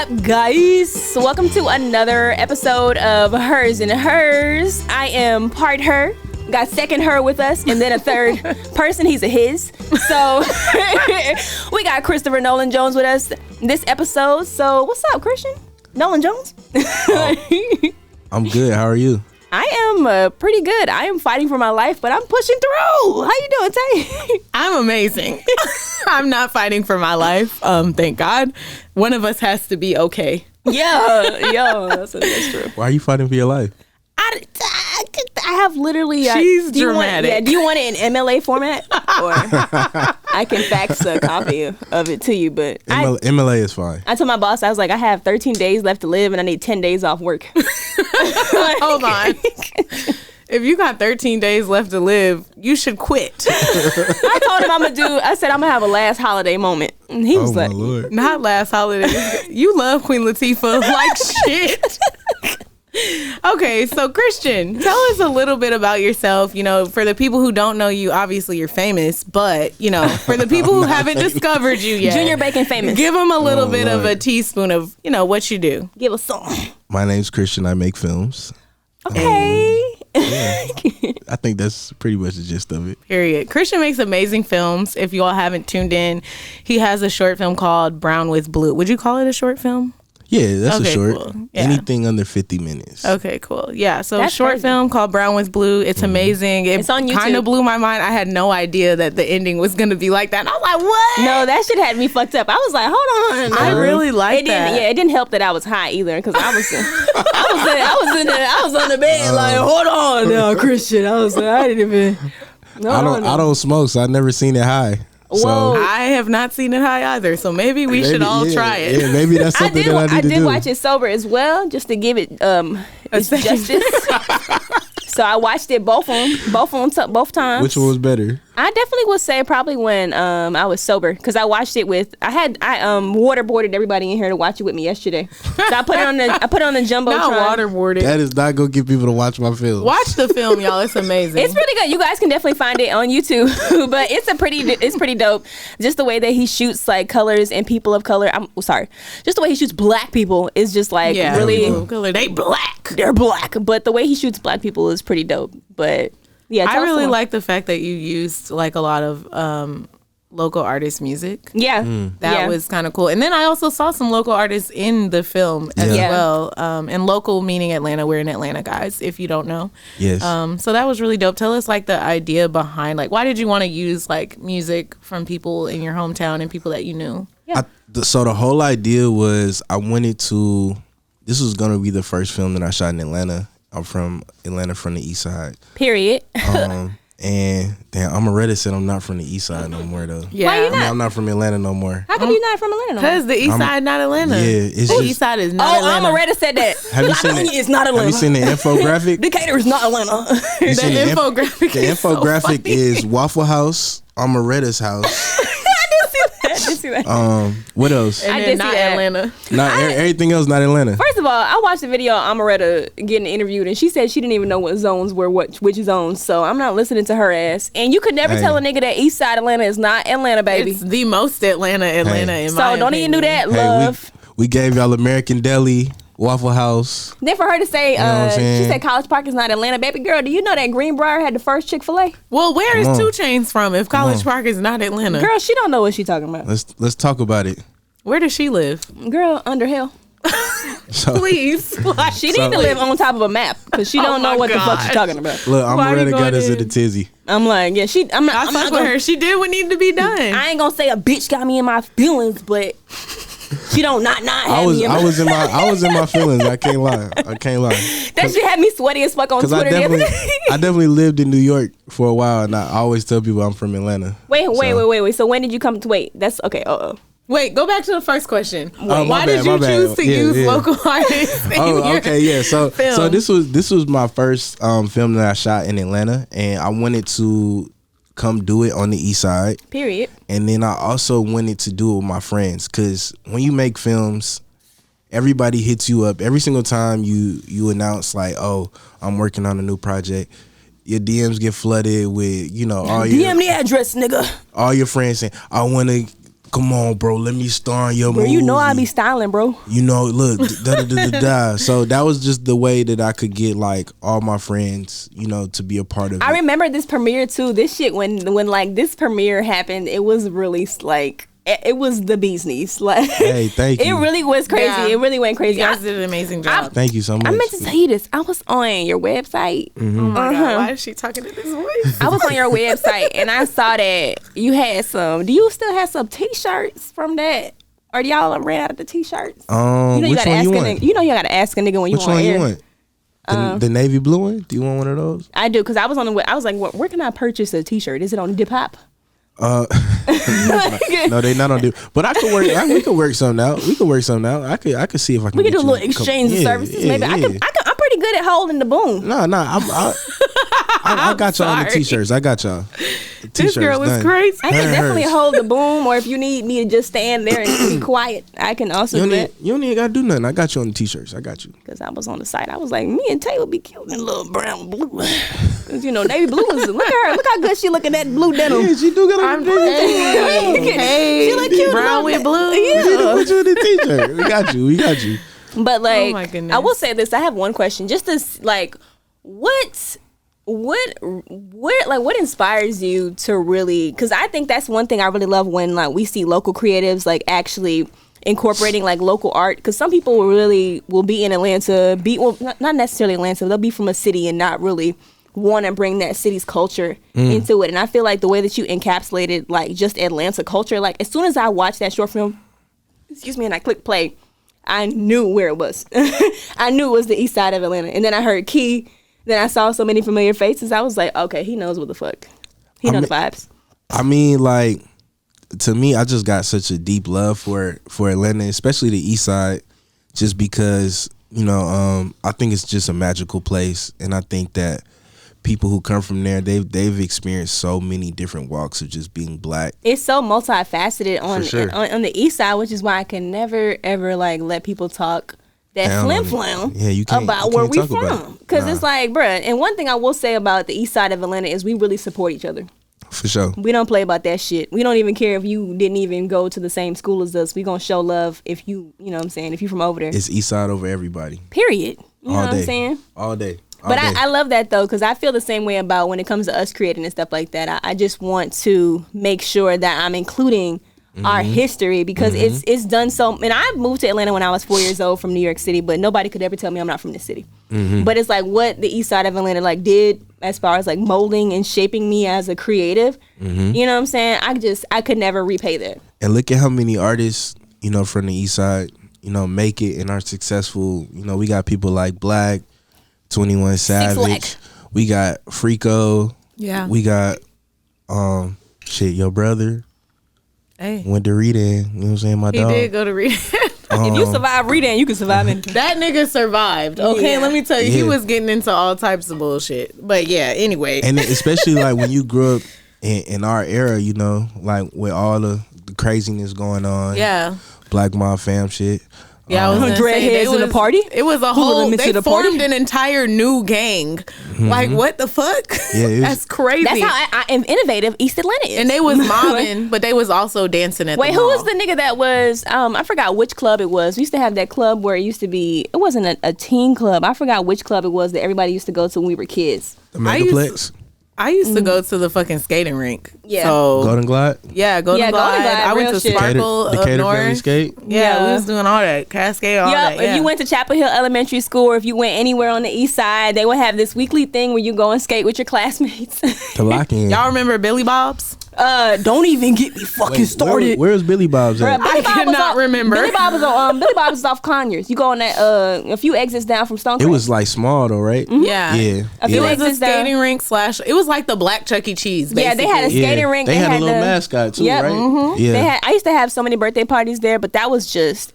up, guys? Welcome to another episode of Hers and Hers. I am part her. Got second her with us, and then a third person. He's a his. So we got Christopher Nolan Jones with us this episode. So what's up, Christian? Nolan Jones? I'm good. How are you? I am pretty good. I am fighting for my life, but I'm pushing through. How you doing, Tay? I'm amazing. I'm not fighting for my life. Thank God. One of us has to be okay. Yeah, that's true. Why are you fighting for your life? I have literally. She's dramatic. Do you want it in MLA format, or I can fax a copy of it to you? But MLA is fine. I told my boss, I was like, I have 13 days left to live, and I need 10 days off work. Hold on. If you got 13 days left to live, you should quit. I told him I said I'm gonna have a last holiday moment, and he was like, Lord. Not last holiday. You love Queen Latifah like shit. Okay, so Christian, tell us a little bit about yourself. You know, for the people who don't know you, obviously you're famous, but, you know, for the people who haven't discovered you yet. Junior Bacon famous. Give them a little bit of a teaspoon of, you know, what you do. Give us some. My name's Christian. I make films. Okay. I think that's pretty much the gist of it. Period. Christian makes amazing films. If you all haven't tuned in, he has a short film called Brown with Blue. Would you call it a short film? Yeah, that's Okay, a short. cool. Yeah. Anything under 50 minutes. Okay, cool. Yeah, so That's short crazy. film called Brown with Blue. It's amazing. It's on YouTube. Kind of blew my mind. I had no idea that the ending was going to be like that. And I was like, what? No, that shit had me fucked up. I was like, hold on. I really like that. Yeah, it didn't help that I was high either, because I was on the bed like, hold on now, Christian. I was like, I didn't even. No, I don't smoke, so I've never seen it high. Whoa. I have not seen it high either, so maybe we should all try it. Yeah, maybe that's something that I need to do. I did watch it sober as well, just to give it its justice. So I watched it both times. Which one was better? I definitely would say probably when I was sober, because I watched it with I waterboarded everybody in here to watch it with me yesterday. So I put it on the jumbotron. Not waterboarded. That is not gonna get people to watch my film. Watch the film, y'all. It's amazing. It's pretty good. You guys can definitely find it on YouTube, but it's pretty dope. Just the way that he shoots like colors and people of color. Just the way he shoots black people is just like really color. They black. They're black, but the way he shoots black people is pretty dope. But yeah, I really like the fact that you used like a lot of local artist music. Yeah, That was kind of cool. And then I also saw some local artists in the film as well. And local meaning Atlanta. We're in Atlanta, guys, if you don't know. Yes. So that was really dope. Tell us like the idea behind, like, why did you want to use like music from people in your hometown and people that you knew? Yeah. So the whole idea was this was going to be the first film that I shot in Atlanta. I'm from Atlanta, from the east side. Period. And damn, Amaretta said I'm not from the east side no more though. Yeah. Why you not? I'm not from Atlanta no more. How come you not from Atlanta? No more? Because the east side not Atlanta. Yeah, it's The just. east side is not Atlanta. Amaretta said that. Have you seen it? It's not Atlanta. Have you seen the infographic? Decatur is not Atlanta. You seen The infographic The is so infographic funny. is Waffle House, Amaretta's house. I did see that. What else? And I then did see not that. Atlanta. Not everything else. Not Atlanta. First of all, I watched the video of Amaretta getting interviewed, and she said she didn't even know what zones were which zones. So I'm not listening to her ass. And you could never tell a nigga that East Side Atlanta is not Atlanta, baby. It's the most Atlanta in my So don't even do that, Hey, love. we gave y'all American Deli, Waffle House. Then for her to say, know what I'm she saying? said College Park is not Atlanta, baby girl. Do you know that Greenbrier had the first Chick-fil-A? Well, where is Come on. 2 Chainz from if College Park is not Atlanta? Girl, she don't know what she talking about. Let's talk about it. Where does she live? Girl, Underhill. So Please. She need to live on top of a map because she don't know my what the fuck gosh. she's talking about. look, Why you Amaretta got going us in? at the tizzy. I'm like, yeah, I'm not I fuck with gonna, her. She did what needed to be done. I ain't gonna say a bitch got me in my feelings, but she don't not have me in my I was in my feelings. I can't lie. That shit had me sweaty as fuck on Because Twitter the other day. I definitely lived in New York for a while, and I always tell people I'm from Atlanta. Wait. So when did you come to that's okay. Wait, go back to the first question. Oh, Why my did bad, you my bad. choose to Yeah, use yeah. local artists? in your Okay, yeah. So film? this was my first film that I shot in Atlanta, and I wanted to come do it on the east side. Period. And then I also wanted to do it with my friends, because when you make films, everybody hits you up every single time you announce like, oh, I'm working on a new project. Your DMs get flooded with, all your DM the address, nigga. all your friends saying, I want to come on, bro, let me star in your Bro, movie. you know I be styling, bro. You know, look, da. So that was just the way that I could get like all my friends, you know, to be a part of it. I remember this premiere too. This shit when like this premiere happened, it was really like it was the bee's knees. Like, hey, thank you. It really was crazy. Yeah. It really went crazy. You guys did an amazing job. Thank you so much. I meant to tell you this. I was on your website. Oh my God, why is she talking to this voice? I was on your website and I saw that you had some. Do you still have some T-shirts from that? Or do y'all ran out of the T-shirts? Which one you want? You know you gotta ask a nigga when Which you on one air. you want? The navy blue one? Do you want one of those? I do, because I was on the. I was like, where can I purchase a T-shirt? Is it on Dip Hop? No, they not on do. But I could work. We could work something out. I could see if I can. We could get do a you little exchange of services. Maybe I could. I'm pretty good at holding the boom. No, I got y'all on the T-shirts. I got y'all. This girl is done. crazy. I can definitely hold the boom, or if you need me to just stand there and be quiet, I can also do that. You don't even gotta do nothing. I got you on the T-shirts. I got you. Because I was on the site, I was like, me and Tay would be cute in little brown blue. Because you know, navy blue is. Look at her. Look how good she look in that blue denim. Yeah, she do got on the Hey, she look cute. brown with blue. Yeah. Put you in the T-shirt. We got you. But like, Oh my goodness. I will say this. I have one question. Just this, like, what inspires you to really? Because I think that's one thing I really love when like we see local creatives like actually incorporating like local art. Because some people will be in Atlanta, not necessarily Atlanta. They'll be from a city and not really want to bring that city's culture into it. And I feel like the way that you encapsulated like just Atlanta culture, like as soon as I watched that short film, and I clicked play, I knew where it was. I knew it was the east side of Atlanta. And then I heard Key. Then I saw so many familiar faces. I was like, okay, he knows what the fuck. He knows the vibes. I mean, like, to me, I just got such a deep love for Atlanta, especially the east side, just because, you know, I think it's just a magical place. And I think that people who come from there, they've experienced so many different walks of just being black. It's so multifaceted on the east side, which is why I can never, ever, like, let people talk that flim-flam about where we from. Because it's like, bruh, and one thing I will say about the east side of Atlanta is we really support each other. For sure. We don't play about that shit. We don't even care if you didn't even go to the same school as us. We gonna show love if you know what I'm saying, if you from over there. It's east side over everybody. Period. You know what I'm saying? All day. But I love that though, because I feel the same way about when it comes to us creating and stuff like that. I just want to make sure that I'm including our history, because it's done so. And I moved to Atlanta when I was 4 years old from New York City, but nobody could ever tell me I'm not from the city. But it's like what the east side of Atlanta like did as far as like molding and shaping me as a creative. You know what I'm saying? I could never repay that. And look at how many artists, you know, from the east side, you know, make it and are successful. You know, we got people like Black, 21 Savage. We got Freako. Yeah. We got your brother. Hey. Went to Reading, you know what I'm saying? My dog. He did go to Reading. If you survive Reading, you can survive anything. That nigga survived. Okay, let me tell you, he was getting into all types of bullshit. But yeah, anyway. And especially like when you grew up in our era, you know, like with all the craziness going on. Yeah. Black Mob Fam shit. Yeah, I was gonna say, Dreadheads in the party. It was a whole. They formed an entire new gang. Like what the fuck? Yeah, that's crazy. That's how I am innovative. East Atlanta is. And they was mobbing, but they was also dancing at. Wait, the who mall. was the nigga that was? I forgot which club it was. We used to have that club where it used to be. It wasn't a teen club. I forgot which club it was that everybody used to go to when we were kids. The Megaplex. I used to go to the fucking skating rink. Yeah. So, Golden Glide? Yeah, Golden Glide. I went to Sparkle the up Cater north. Valley Skate? Yeah, we was doing all that. Cascade, all that. If you went to Chapel Hill Elementary School, or if you went anywhere on the east side, they would have this weekly thing where you go and skate with your classmates. To lock in. Y'all remember Billy Bob's? Don't even get me fucking started. Where's Billy Bob's at? I cannot remember. Billy Bob is off Conyers. You go on that a few exits down from Stonecrest. It was like small though, right? Yeah. Yeah. It was a skating rink / it was like the Black Chuck E. Cheese, basically. Yeah, they had a skating rink. They had a little mascot too, right? Yeah. I used to have so many birthday parties there, but that was just,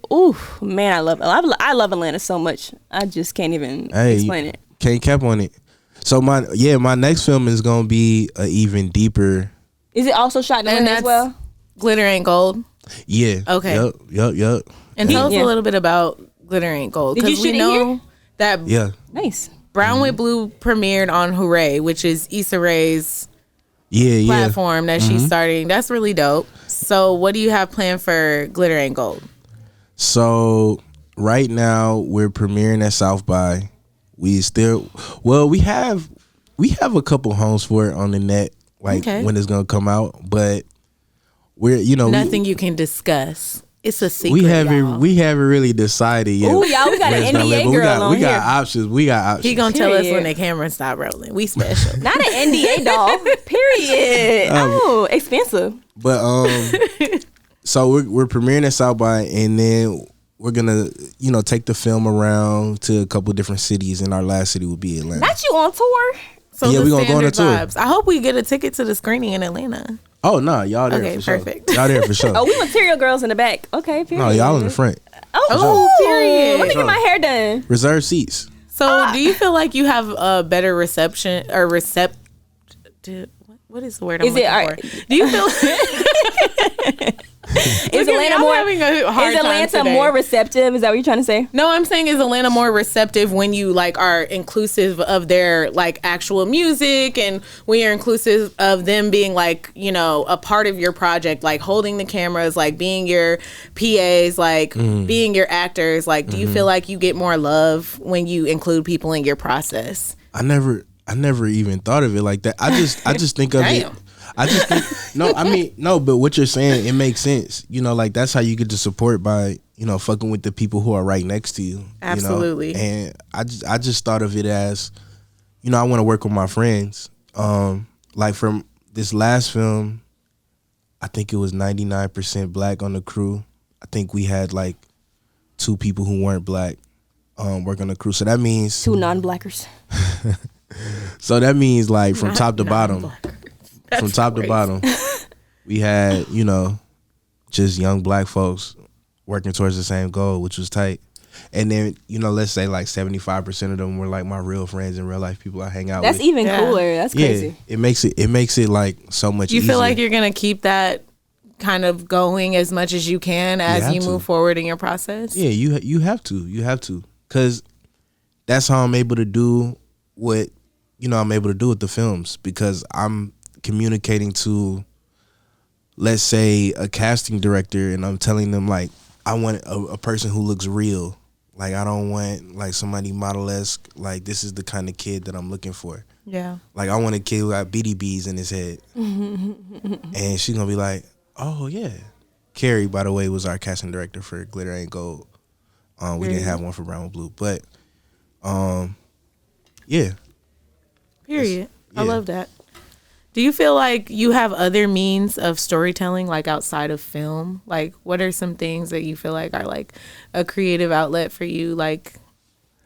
man, I love I love Atlanta so much. I just can't even explain it. Can't cap on it. So my next film is gonna be a even deeper. Is it also shot in Atlanta as well? Glitter Ain't Gold. Yeah. Okay. Yup. And tell us a little bit about Glitter Ain't Gold. Did you shoot we know that nice. Brown with Blue premiered on Hooray, which is Issa Rae's platform that she's starting. That's really dope. So what do you have planned for Glitter Ain't Gold? So right now we're premiering at South by. We have a couple homes for it on the net, like when it's gonna come out, but we're nothing you can discuss. It's a secret. We haven't really decided yet. Oh, y'all, we got an NDA girl on here. We got options. He gonna tell us when the camera stop rolling. We special. Not an NDA doll. Period. Expensive. But so we're premiering at South by, and then we're gonna take the film around to a couple different cities, and our last city will be Atlanta. Not you on tour? So yeah, we're gonna go on a tour. Vibes. I hope we get a ticket to the screening in Atlanta. Oh no, y'all there okay, for sure. Perfect. Y'all there for sure. Oh, we material girls in the back. Okay, period. No, y'all in the front. Oh, period. Let me get my hair done. Reserved seats. So, do you feel like you have a better reception or what is the word I'm looking for? Do you feel Is Atlanta more receptive? Is that what you're trying to say? No, I'm saying is Atlanta more receptive when you like are inclusive of their like actual music, and when you're inclusive of them being like a part of your project, like holding the cameras, like being your PAs, like being your actors. Like, do you feel like you get more love when you include people in your process? I never even thought of it like that. I just think of it. I just think but what you're saying, it makes sense. Like that's how you get the support by fucking with the people who are right next to you. Absolutely. And I just thought of it as, I want to work with my friends. Like from this last film, I think it was 99% black on the crew. I think we had like 2 people who weren't black work on the crew. So that means 2 non-blackers. So that means like from top to bottom. From top to bottom, we had, just young black folks working towards the same goal, which was tight. And then, let's say like 75% of them were like my real friends in real life, people I hang out with. That's even cooler. That's crazy. Yeah, it makes it like so much easier. You feel like you're going to keep that kind of going as much as you can as you move forward in your process? Yeah, you have to. You have to. Because that's how I'm able to do what, I'm able to do with the films, because I'm communicating to, let's say, a casting director, and I'm telling them like I want a person who looks real. Like I don't want like somebody model-esque. Like this is the kind of kid that I'm looking for. Yeah. Like I want a kid who got BDBs in his head. And she's gonna be like, oh yeah. Carrie, by the way, was our casting director for Glitter Ain't Gold. We didn't have one for Brown and Blue, but yeah. Period. I love that. Do you feel like you have other means of storytelling, like outside of film? Like, what are some things that you feel like are like a creative outlet for you, like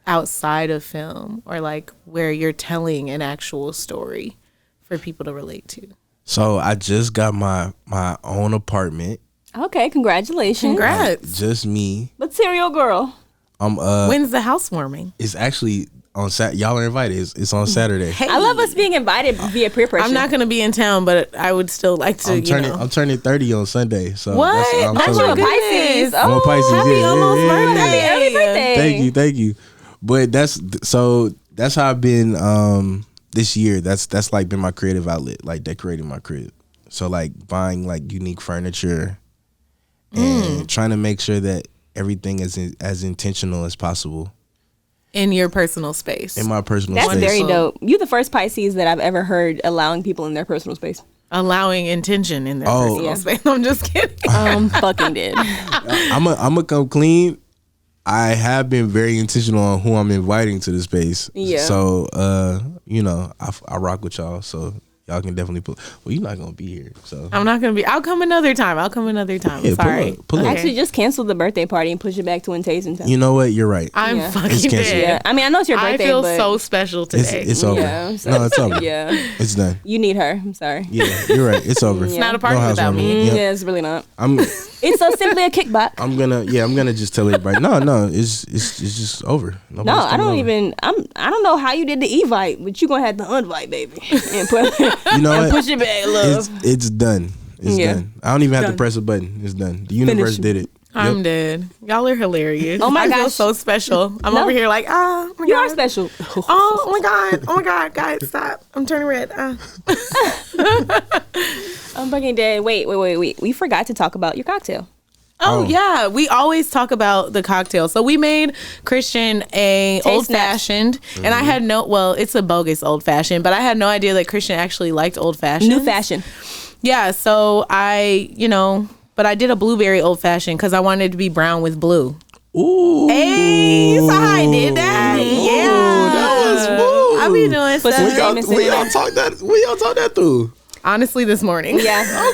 outside of film, or like where you're telling an actual story for people to relate to? So I just got my own apartment. Okay, congratulations. Congrats. Just me. Material girl. When's the housewarming? It's actually on Saturday. Y'all are invited. It's on Saturday. Hey. I love us being invited via peer pressure. I'm not going to be in town, but I would still like to, I'm turning 30 on Sunday. So what? That's a Pisces. I'm a Pisces. Happy almost birthday. Happy birthday. Thank you. But that's how I've been this year. That's like been my creative outlet, like decorating my crib. So like buying like unique furniture and trying to make sure that everything is as intentional as possible. In your personal space. In my personal space. That's very dope. You're the first Pisces that I've ever heard allowing people in their personal space. Allowing intention in their personal space. I'm just kidding. Fucking did. I'm a come clean. I have been very intentional on who I'm inviting to the space. Yeah. So, I rock with y'all. So y'all can definitely well, you're not going to be here. So I'm not going to be. I'll come another time. Yeah, Sorry. Pull up. Actually, just cancel the birthday party and push it back to when Tay's in town. You know what? You're right. I'm fucking It's canceled. dead. Yeah. I mean, I know it's your birthday, I feel but so special today. It's over. Yeah, so- No, it's over. Yeah. It's done. You need her. I'm sorry. Yeah, you're right. It's over. It's not a party No without me. housewarming. Yep. Yeah, it's really not. I'm It's so simply a kickback. I'm gonna just tell everybody. No, it's just over. No, I don't even. I don't know how you did the Evite, but you gonna have to unvite, baby, and put You know what? push it back, love. It's done. It's done. I don't even have to press a button. It's done. The universe did it. I'm dead. Y'all are hilarious. Oh my I feel gosh. so special. I'm No. over here like, oh my You God. are special. Oh my God. Oh my God. Guys, stop. I'm turning red. I'm fucking dead. Wait. We forgot to talk about your cocktail. Oh yeah, we always talk about the cocktail. So we made Christian a Taste old fashioned, and I had it's a bogus old fashioned, but I had no idea that Christian actually liked old fashioned. New fashion. Yeah, so but I did a blueberry old fashioned because I wanted it to be brown with blue. Ooh. Hey, so I did that. Yeah, that was smooth. I be doing Put some stuff. famous in We there. y'all talk that through. Honestly, this morning. Yeah.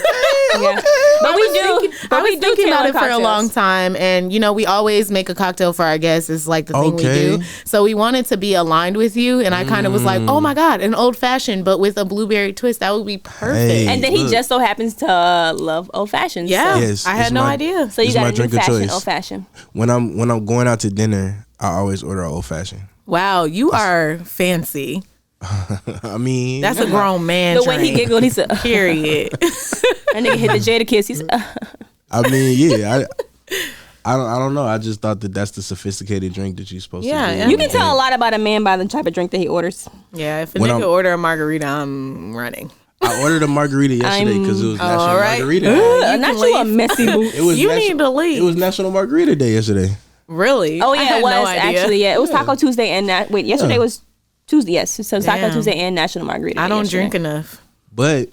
Okay. But we do. I was thinking about tailor it for a cocktails. long time, and we always make a cocktail for our guests. It's like the thing we Okay. do. So we wanted to be aligned with you, and I kind of was like, oh my God, an old fashioned, but with a blueberry twist. That would be perfect. Hey. And then he Look. just so happens to love old fashions. Yeah, Yes, I it's had no my- idea. So you It's got my a new drink of fashion, choice. old fashioned. When I'm going out to dinner, I always order old fashioned. Wow, you are fancy. I mean, That's a grown man. The way he drink. giggled, he said, Period. that nigga hit the Jada kiss. He said, I mean, yeah. I don't know. I just thought that's the sophisticated drink that you're supposed Yeah, to do. and- You can tell a lot about a man by the type of drink that he orders. Yeah, if a When nigga I'm- order a margarita, I'm running. I ordered a margarita yesterday because it was National all right. Margarita Day. You Not can you a leave. messy boot. It was You need to leave. It was National Margarita Day yesterday. Really? Oh I yeah, had it was no idea. actually. Yeah, it was Taco Tuesday and yesterday Yeah. was Tuesday. Yes, so Taco Damn. Tuesday and National Margarita. I Day don't yesterday. drink enough. But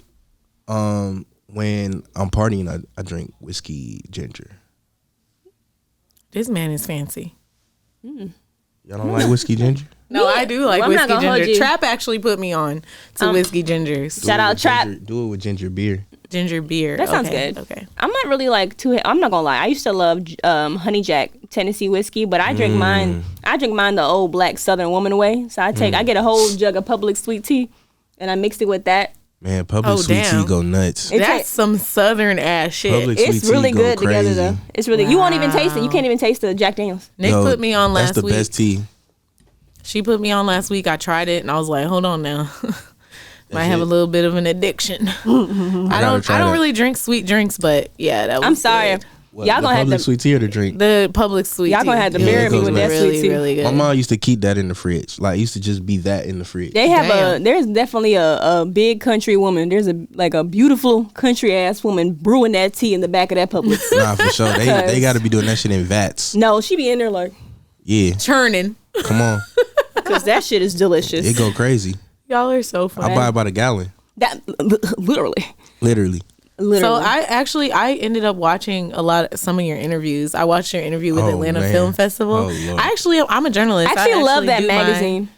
when I'm partying, I drink whiskey ginger. This man is fancy. Y'all don't like whiskey ginger? No, I do like Well, I'm not whiskey gonna hold ginger. you. Trap actually put me on to whiskey gingers. Shout out Trap. Do it with ginger beer. Ginger beer. That sounds Okay, good. Okay. I'm not really like too. I'm not gonna lie. I used to love Honey Jack Tennessee whiskey, but I drink mine. I drink mine the old black Southern woman way. So I get a whole jug of Public sweet tea, and I mixed it with that. Man, Public Oh, sweet damn. tea go nuts. It That's tastes- some southern ass shit. Public It's sweet tea really go good together crazy. though. It's really. You won't even taste it. You can't even taste the Jack Daniels. Nick Yo, put me on last That's the week. best tea. She put me on last week. I tried it and I was like, hold on now. Might have a it. little bit of an addiction. I gotta don't try that. really drink sweet drinks, but yeah, that was I'm sorry. good. What, Y'all the gonna have Public to. sweet tea or the drink? The Public sweet Y'all tea. gonna have to Yeah, marry me it with was that really, sweet tea. really good. My mom used to keep that in the fridge. Like, it used to just be that in the fridge. They have Damn. there's definitely a big country woman. There's a beautiful country ass woman brewing that tea in the back of that Publix. Nah, for sure. They got to be doing that shit in vats. No, she be in there like, Yeah, Churning. come on. because that shit is delicious. It go crazy. Y'all are so I funny. buy about a gallon. That literally. Literally. So I ended up watching some of your interviews. I watched your interview with Oh, Atlanta man. Film Festival. Oh, Lord. I'm a journalist. I actually love that do magazine.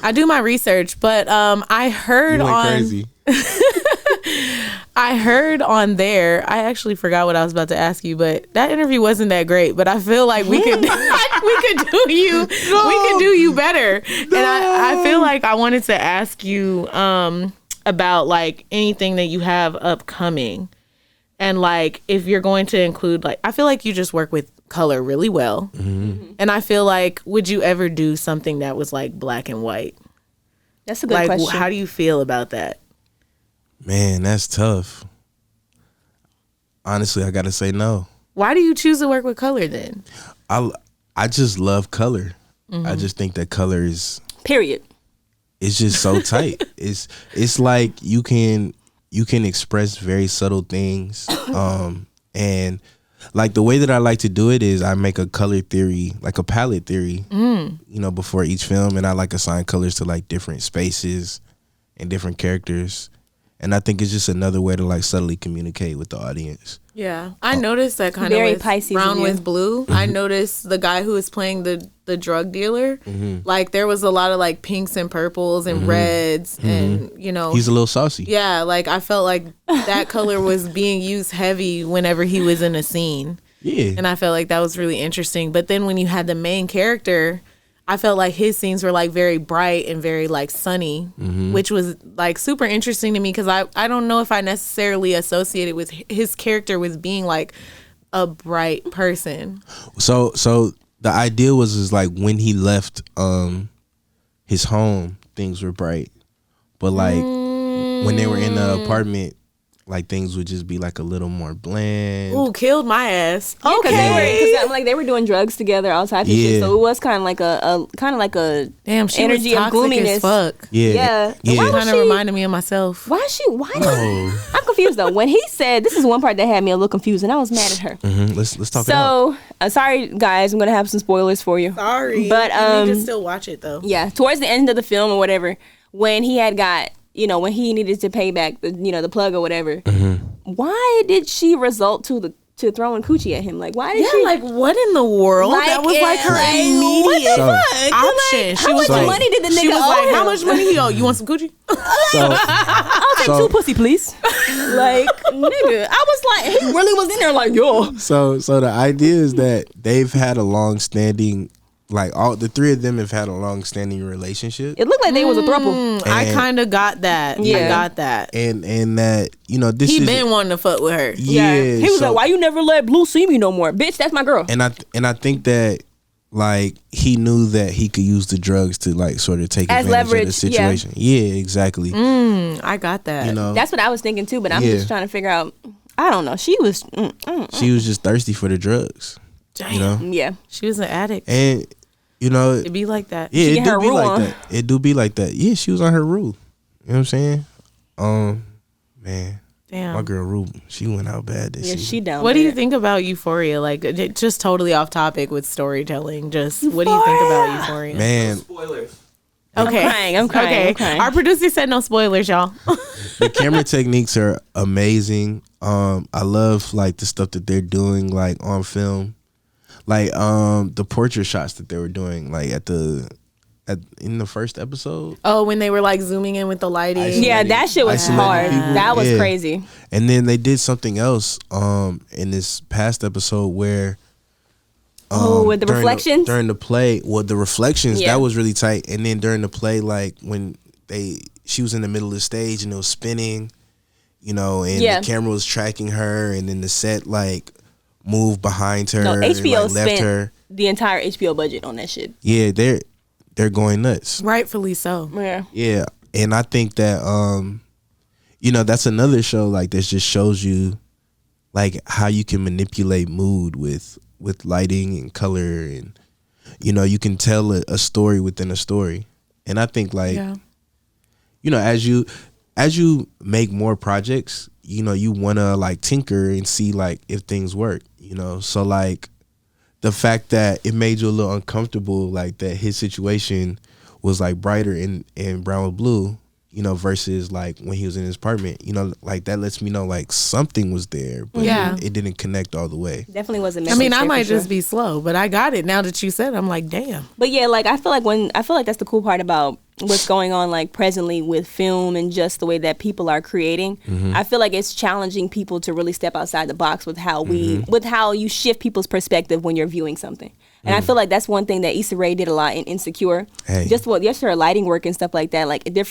I do my research, but I heard You went on crazy. I heard on there. I actually forgot what I was about to ask you, but that interview wasn't that great. But I feel like we could do you better. And I feel like I wanted to ask you about like anything that you have upcoming, and like if you're going to include, like, I feel like you just work with color really well, and I feel like, would you ever do something that was like black and white? That's a good Like, question. how do you feel about that? Man, that's tough. Honestly, I gotta say no. Why do you choose to work with color then? I just love color. I just think that color is Period. it's just so tight. It's like you can express very subtle things. And like the way that I like to do it is I make a color theory, like a palette theory, before each film, and I like assign colors to like different spaces and different characters. And I think it's just another way to like subtly communicate with the audience. Yeah, I noticed that kind Very of with Pisces brown of you. with blue. I noticed the guy who was playing the drug dealer. Like there was a lot of like pinks and purples and reds, and He's a little saucy. yeah, like I felt like that color was being used heavy whenever he was in a scene, Yeah. and I felt like that was really interesting. But then when you had the main character, I felt like his scenes were like very bright and very like sunny, which was like super interesting to me because I don't know if I necessarily associated with his character with being like a bright person. So the idea was like when he left his home, things were bright, but like when they were in the apartment, like things would just be like a little more bland. Ooh, killed my ass. Yeah, Okay. because they were doing drugs together, all types of shit. So it was kind of like a Damn, she energy was of toxic gloominess. as fuck. Yeah. Why Kind of reminded me of myself. Why Oh. I'm confused though. When he said, this is one part that had me a little confused, and I was mad at her. Let's talk it out. So, sorry guys, I'm gonna have some spoilers for you. Sorry, But, you need to still watch it though. Yeah, towards the end of the film or whatever, when he had got, when he needed to pay back the plug or whatever, why did she result to throwing coochie at him? Like, why did she? Like, what in the world? That was like her immediate option. How much money did the nigga She was owe like, him? how much money he owe? You want some coochie? I'll take 2 pussy, please. Like, nigga, I was like, he really was in there like, yo. So the idea is that they've had a long-standing, like all the three of them have had a long-standing relationship. It looked like they was a throuple. I kind of got that. Yeah. I got that. And that this He is been wanting to fuck with her. yeah. He was so- like, why you never let Blue see me no more? Bitch, that's my girl. And I think that like he knew that he could use the drugs to like sort of take As advantage of the leverage, yeah. situation. Yeah, exactly. I got that. That's what I was thinking too, but I'm Yeah. just trying to figure out. I don't know. She was. She was just thirsty for the drugs. Damn. Yeah. She was an addict. And It'd be like that. yeah, get it her do be rule like on. that. It do be like that. Yeah, she was on her rule. You know what I'm saying? Man, Damn. my girl Rue, she went out bad this Yeah, season. she down. What do you bad. think about Euphoria? Like, just totally off topic with storytelling. Just what do you think about Euphoria? Man, Spoilers. Okay, I'm crying. Okay, I'm crying. our producer said no spoilers, y'all. the camera techniques are amazing. I love like the stuff that they're doing like on film. Like the portrait shots that they were doing like in the first episode. Oh, when they were like zooming in with the lighting. Yeah, that shit was Isolating hard. people. That was Yeah. crazy. And then they did something else in this past episode where With the during reflections? during the play, the reflections Yeah. that was really tight. And then during the play, like when she was in the middle of the stage and it was spinning, and Yeah. the camera was tracking her, and then the set like moved behind her, No, and, HBO like, left spent her. the entire HBO budget on that shit. Yeah, they're going nuts. Rightfully so. Yeah. Yeah, and I think that that's another show like that just shows you like how you can manipulate mood with lighting and color, and you can tell a story within a story. And I think like as you make more projects, you want to like tinker and see like if things work, so like the fact that it made you a little uncomfortable, like that his situation was like brighter in brown with blue, versus like when he was in his apartment, like that lets me know like something was there, but it didn't connect all the way. Definitely wasn't. I mean, I might just be slow, but I got it now that you said it. I'm like, damn. But yeah, like I feel like that's the cool part about what's going on like presently with film and just the way that people are creating. I feel like it's challenging people to really step outside the box with how you shift people's perspective when you're viewing something. And I feel like that's one thing that Issa Rae did a lot in Insecure. Hey. Just her lighting work and stuff like that. Like there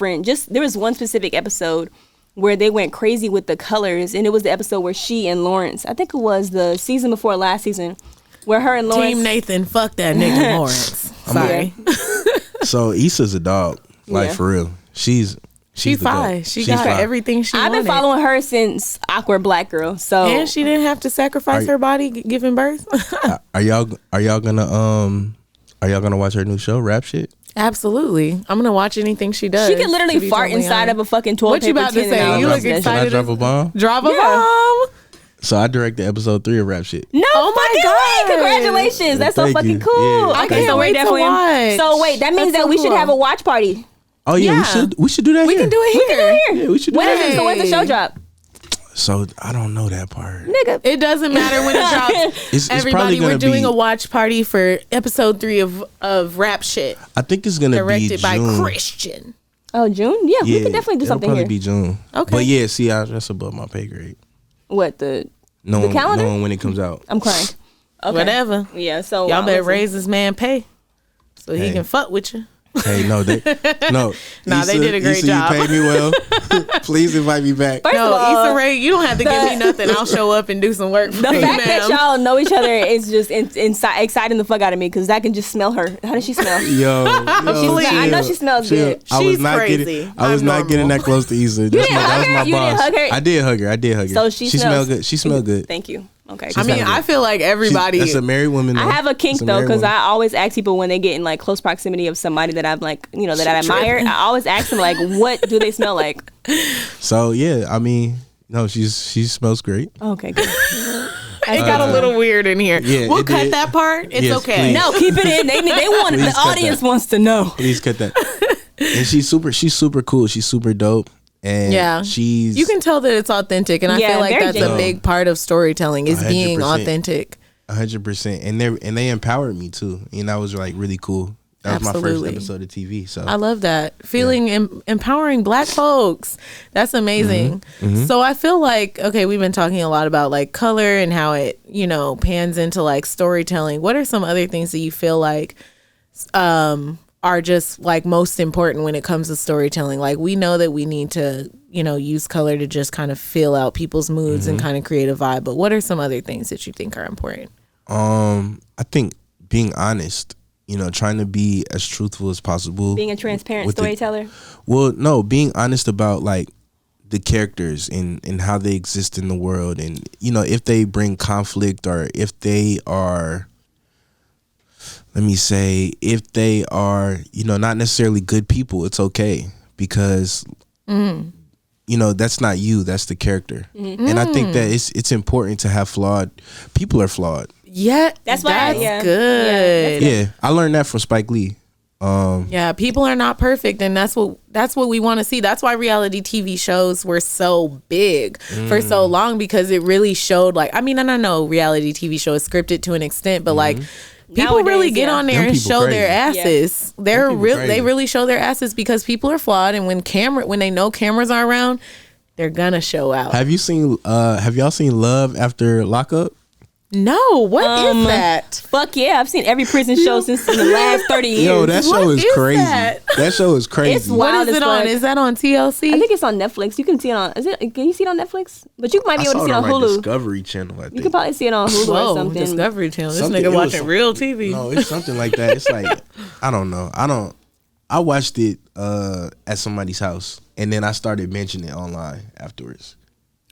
was one specific episode where they went crazy with the colors, and it was the episode where she and Lawrence, I think it was the season before last season, where her and Lawrence. Team Nathan, fuck that nigga Lawrence. Sorry. So Issa's a dog, like Yeah. for real. She's She's the fine. goat. She She's got fine. everything she I've wanted. been following her since Awkward Black Girl. So And she didn't have to sacrifice her body giving birth. Are y'all gonna watch her new show, Rap Shit? Absolutely. I'm gonna watch anything she does. she can literally to be fart totally inside of honest. a fucking toilet What you paper about to tin say? and You all look that shit. Can I excited. drop a bomb? Drop a Yeah. bomb. So I directed episode 3 of Rap Shit. No Oh my fucking God. way! Congratulations, that's so Thank fucking you. cool. Yeah. I Okay, can't so we're wait to definitely. watch. So wait, that means That's that so we should cool. have a watch party. Oh yeah, Yeah. we should do that. We can do it here. We can do it here. Yeah, we should do When that. is it? So when's the show drop, So I don't know that part. nigga? It doesn't matter when it drops. It's Everybody, probably we're gonna doing be. a watch party for episode 3 of Rap Shit, I think it's gonna be directed by June. Christian. Oh, June? Yeah, we can definitely do it'll something probably here. be June. Okay. But yeah, see, that's above my pay grade. What the Knowing calendar? when it comes out. I'm crying. Okay. Whatever. Yeah. So Y'all better listen. raise this man pay so he Hey. can fuck with you. Hey, no. They did a great Issa, job. You paid me well. Please invite me back. First of all, Issa Rae, you don't have to give me nothing. I'll show up and do some work for the you, fact that ma'am. y'all know each other is just exciting the fuck out of me because I can just smell her. How does she smell? I know she smells good. She's crazy. I was not getting that close to Issa. That was my You boss. didn't hug her? I did hug her. So she smelled good. She smelled good. Thank you. Okay. I mean, I feel like everybody. That's a married woman. I have a kink though, because I always ask people when they get in like close proximity of somebody that I'm like, that I admire. I always ask them like, what do they smell like? So yeah, I mean, no, she smells great. Okay, good. It got a little weird in here. Yeah, we'll cut that part. It's okay. Please. No, keep it in. They want Please the audience that. wants to know. Please cut that. And she's super cool. She's super dope. And you can tell that it's authentic, and I feel like that's a big part of storytelling is 100%. Being authentic. 100%, and they empowered me too, and that was like really cool. That was my first episode of TV. So I love that feeling, empowering Black folks. That's amazing. Mm-hmm. So I feel like we've been talking a lot about like color and how it pans into like storytelling. What are some other things that you feel like are just like most important when it comes to storytelling? Like we know that we need to, use color to just kind of feel out people's moods and kind of create a vibe. But what are some other things that you think are important? I think being honest, trying to be as truthful as possible. Being a transparent storyteller? Being honest about like the characters and how they exist in the world. And, if they bring conflict or if they are... if they are, not necessarily good people, it's okay because, that's not you, that's the character. Mm-hmm. And I think that it's important to have people are flawed. Yeah, that's good. Yeah, I learned that from Spike Lee. People are not perfect, and that's what we want to see. That's why reality TV shows were so big for so long, because it really showed like, I mean, I know reality TV show is scripted to an extent, but like people nowadays, really get on there and show crazy. Their asses. They really show their asses because people are flawed, and when they know cameras are around, they're gonna show out. Have y'all seen Love After Lockup? No, what is that? Fuck yeah, I've seen every prison show since the last 30 years. Yo, that show is crazy. That show is crazy. It's wild. What is it on? Is that on TLC? I think it's on Netflix. You can see it on. Can you see it on Netflix? But you might be able to see it on Hulu. Discovery Channel. I think you can probably see it on Hulu or something. Discovery Channel. This nigga watching real TV. No, it's something like that. It's like I don't know. I watched it at somebody's house, and then I started mentioning it online afterwards.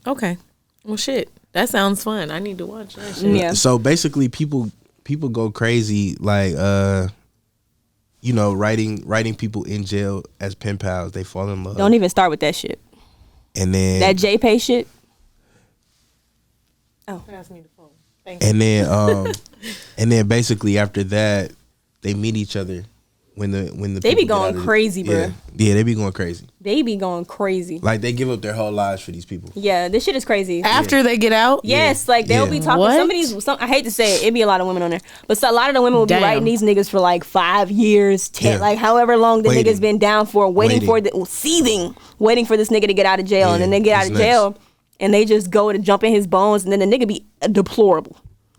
Okay. Well, shit. That sounds fun. I need to watch that shit. Yeah. So basically, people go crazy, like writing people in jail as pen pals. They fall in love. Don't even start with that shit. And then that JPay shit. Oh, pass me the phone. Thank you. And then and then basically after that, they meet each other. When the they be going crazy, bro. Yeah, they be going crazy. They be going crazy. Like they give up their whole lives for these people. Yeah, this shit is crazy. After they get out, yes, like they'll be talking. I hate to say it, be a lot of women on there, but a lot of the women will be writing these niggas for like 5 years, 10, like however long the nigga's been down for, waiting for this nigga to get out of jail, and then they get out of jail, and they just go to jump in his bones, and then the nigga be deplorable.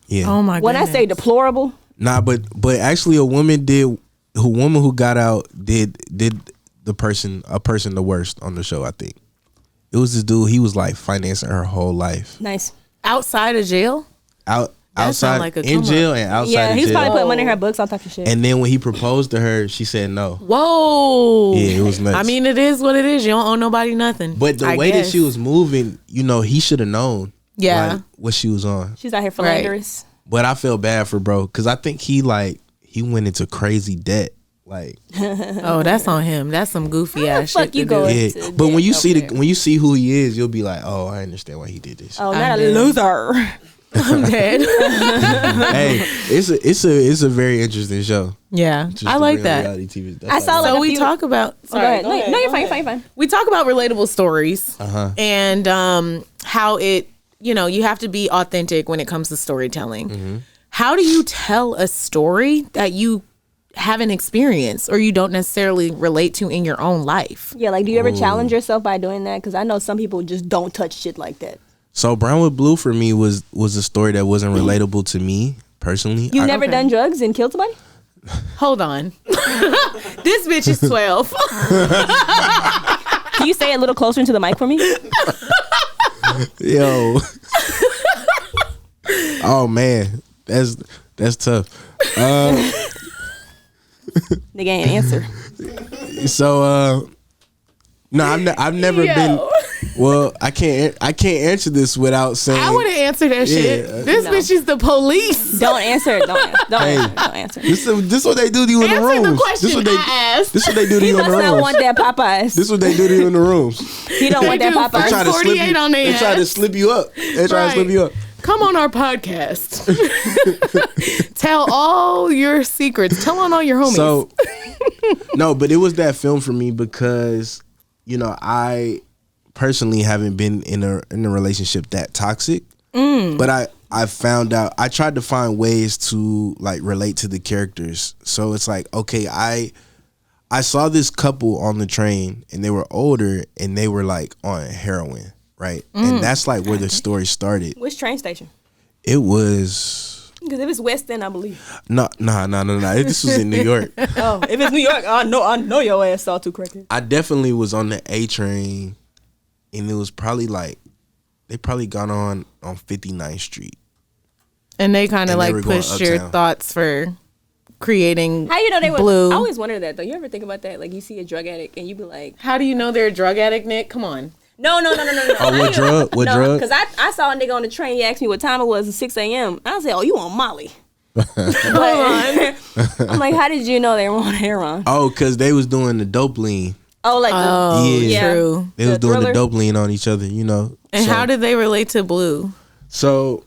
Yeah. Oh my god. When I say deplorable, nah, but actually a woman who got out did a person the worst on the show. I think it was this dude. He was like financing her whole life. Nice. Outside of jail. Outside like in jail and outside. of jail. Yeah, he's probably putting money in her books, all type of shit. And then when he proposed to her, she said no. Whoa. Yeah, it was nuts. I mean, it is what it is. You don't owe nobody nothing. But the way that she was moving, he should have known. Yeah. Like, what she was on. She's out here philanderous. Right. But I feel bad for bro, because I think he went into crazy debt. Like, oh, that's on him. That's some goofy ass shit. Fuck you going. Yeah. But when you see who he is, you'll be like, oh, I understand why he did this. Oh, not a loser. I'm dead. Hey, it's a very interesting show. Yeah, I like that. I saw. So we talk about. Sorry, go ahead. No, you're fine. You're fine. We talk about relatable stories, and how it. You have to be authentic when it comes to storytelling. Mm-hmm. How do you tell a story that you haven't experienced or you don't necessarily relate to in your own life? Yeah, like do you ever challenge yourself by doing that? Because I know some people just don't touch shit like that. So Brown with Blue for me was a story that wasn't relatable to me personally. You've never done drugs and killed somebody? Hold on. This bitch is 12. Can you say it a little closer into the mic for me? Yo. Oh man, that's tough. Nigga ain't answer. So no, I've never been. Well, I can't answer this without saying. I wouldn't answer that shit. This bitch is the police. Don't answer it. Don't answer. This is what they do to you in the rooms. Answer the question This what they I asked. This is what they do to He you in must the not rooms. want that Popeyes. This is what they do to you in the rooms. He don't want that do Popeyes. first Try to slip 48 you. on their They try to ass. slip you up. They try to slip Right. you up. Come on our podcast. Tell all your secrets. Tell on all your homies. So no, but it was that film for me because I personally haven't been in a relationship that toxic. But I found out I tried to find ways to like relate to the characters. So it's like, okay, I saw this couple on the train and they were older and they were like on heroin, right? And that's like where the story started. Which train station? It was Because if it's West End, I believe. no. This was in New York. Oh, if it's New York, I know your ass saw too correctly. I definitely was on the A train, and it was probably like they probably got on 59th Street. and they kind of And they like were going pushed your uptown. thoughts for creating. How you know they were? Blue. I always wondered that though. You ever think about that? Like you see a drug addict and you be like, How do you know they're a drug addict, Nick? Come on. no. Oh, what drug? What drug? Because I saw a nigga on the train. He asked me what time it was at 6 a.m. I said, oh, you on Molly. Hold on. I'm like, how did you know they were on heroin? Oh, because they was doing the dope lean. Oh, like Oh, Yeah. true. They was The doing Thriller? the dope lean on each other, And So- how did they relate to Blue? So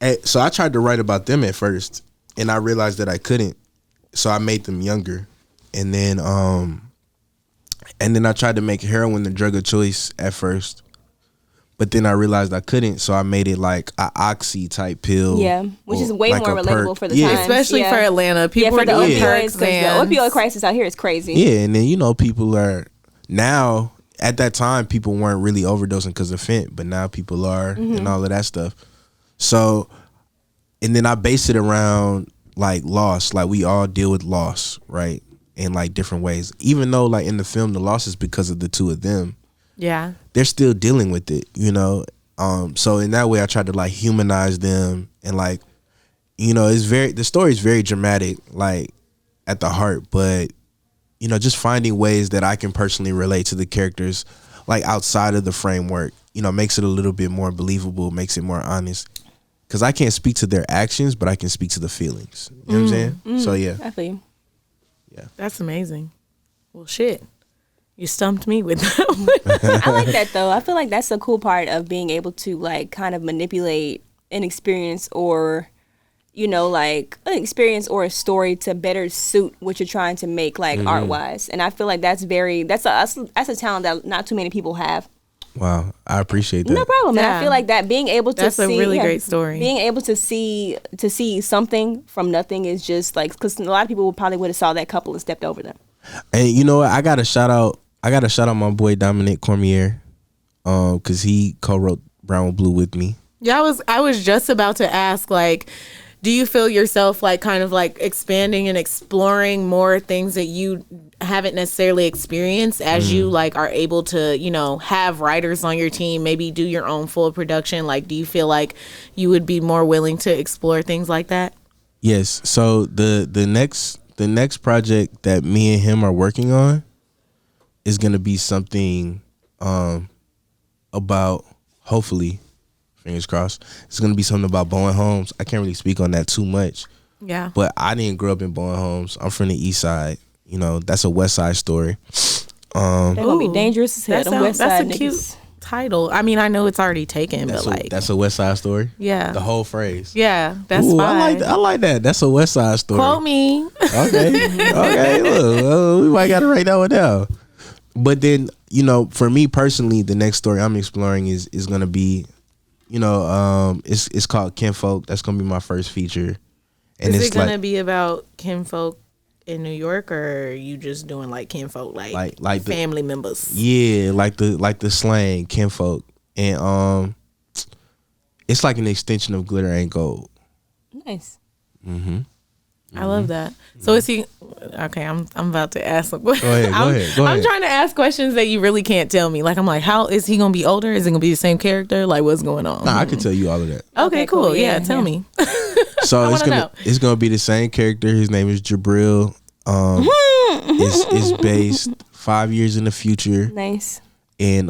I tried to write about them at first, and I realized that I couldn't. So I made them younger, and then I tried to make heroin the drug of choice at first, but then I realized I couldn't. So I made it like a oxy type pill. Yeah, which is way like more a relatable perk. for the Yeah. times. Especially yeah. for Atlanta. People for the are doing opioids, perks, because the Xans. opioid crisis out here is crazy. Yeah, and then people are now. At that time, people weren't really overdosing because of fent, but now people are, and all of that stuff. So, and then I base it around like loss. Like we all deal with loss, right? In like different ways. Even though like in the film, the loss is because of the two of them. Yeah. They're still dealing with it, So in that way, I tried to like humanize them and like, the story is very dramatic, like at the heart, but just finding ways that I can personally relate to the characters, like outside of the framework, makes it a little bit more believable, makes it more honest. Because I can't speak to their actions, but I can speak to the feelings. You know what I'm saying? So yeah, I feel you. That's amazing. Well, shit. You stumped me with that one. I like that though. I feel like that's the cool part of being able to like kind of manipulate an experience or like an experience or a story to better suit what you're trying to make like art wise. And I feel like that's a talent that not too many people have. wow, I appreciate that. No problem. And Yeah. I feel like that being able to That's see a really great story. Being able to see something from nothing is just like, because a lot of people probably would have saw that couple and stepped over them. And you know what? I got to shout out my boy Dominic Cormier, because he co-wrote Brown with Blue with me. Yeah, I was just about to ask, like, do you feel yourself like kind of like expanding and exploring more things that you haven't necessarily experienced as you like are able to, have writers on your team, maybe do your own full production? Like, do you feel like you would be more willing to explore things like that? Yes. So the next project that me and him are working on is gonna be something about, hopefully, fingers crossed, it's gonna be something about Bowen Homes. I can't really speak on that too much. Yeah. But I didn't grow up in Bowen Homes. I'm from the East Side. That's a West Side story. They're gonna be dangerous as hell. Them West Side that's a niggas. cute title. I mean, I know it's already taken, but That's a West Side story. Yeah. The whole phrase. Yeah, that's Ooh, fine. I like that. That's a West Side story. Quote me. Okay. Okay. Look, we might gotta write that one down. But then, for me personally, the next story I'm exploring is gonna be, it's called Kinfolk. That's gonna be my first feature. And Is it's it gonna like, be about kinfolk in New York, or are you just doing like kinfolk, like the- family members? yeah, like the slang kinfolk, and it's like an extension of Glitter Ain't Gold. Nice. I love that. So is he okay? I'm about to ask. Go ahead. Go I'm ahead. trying to ask questions that you really can't tell me. Like I'm like, how is he gonna be older? Is it gonna be the same character? Like what's going on? Nah, I can tell you all of that. Okay, cool. Yeah, tell me. So it's gonna be the same character. His name is Jabril. It's based 5 years in the future. Nice. And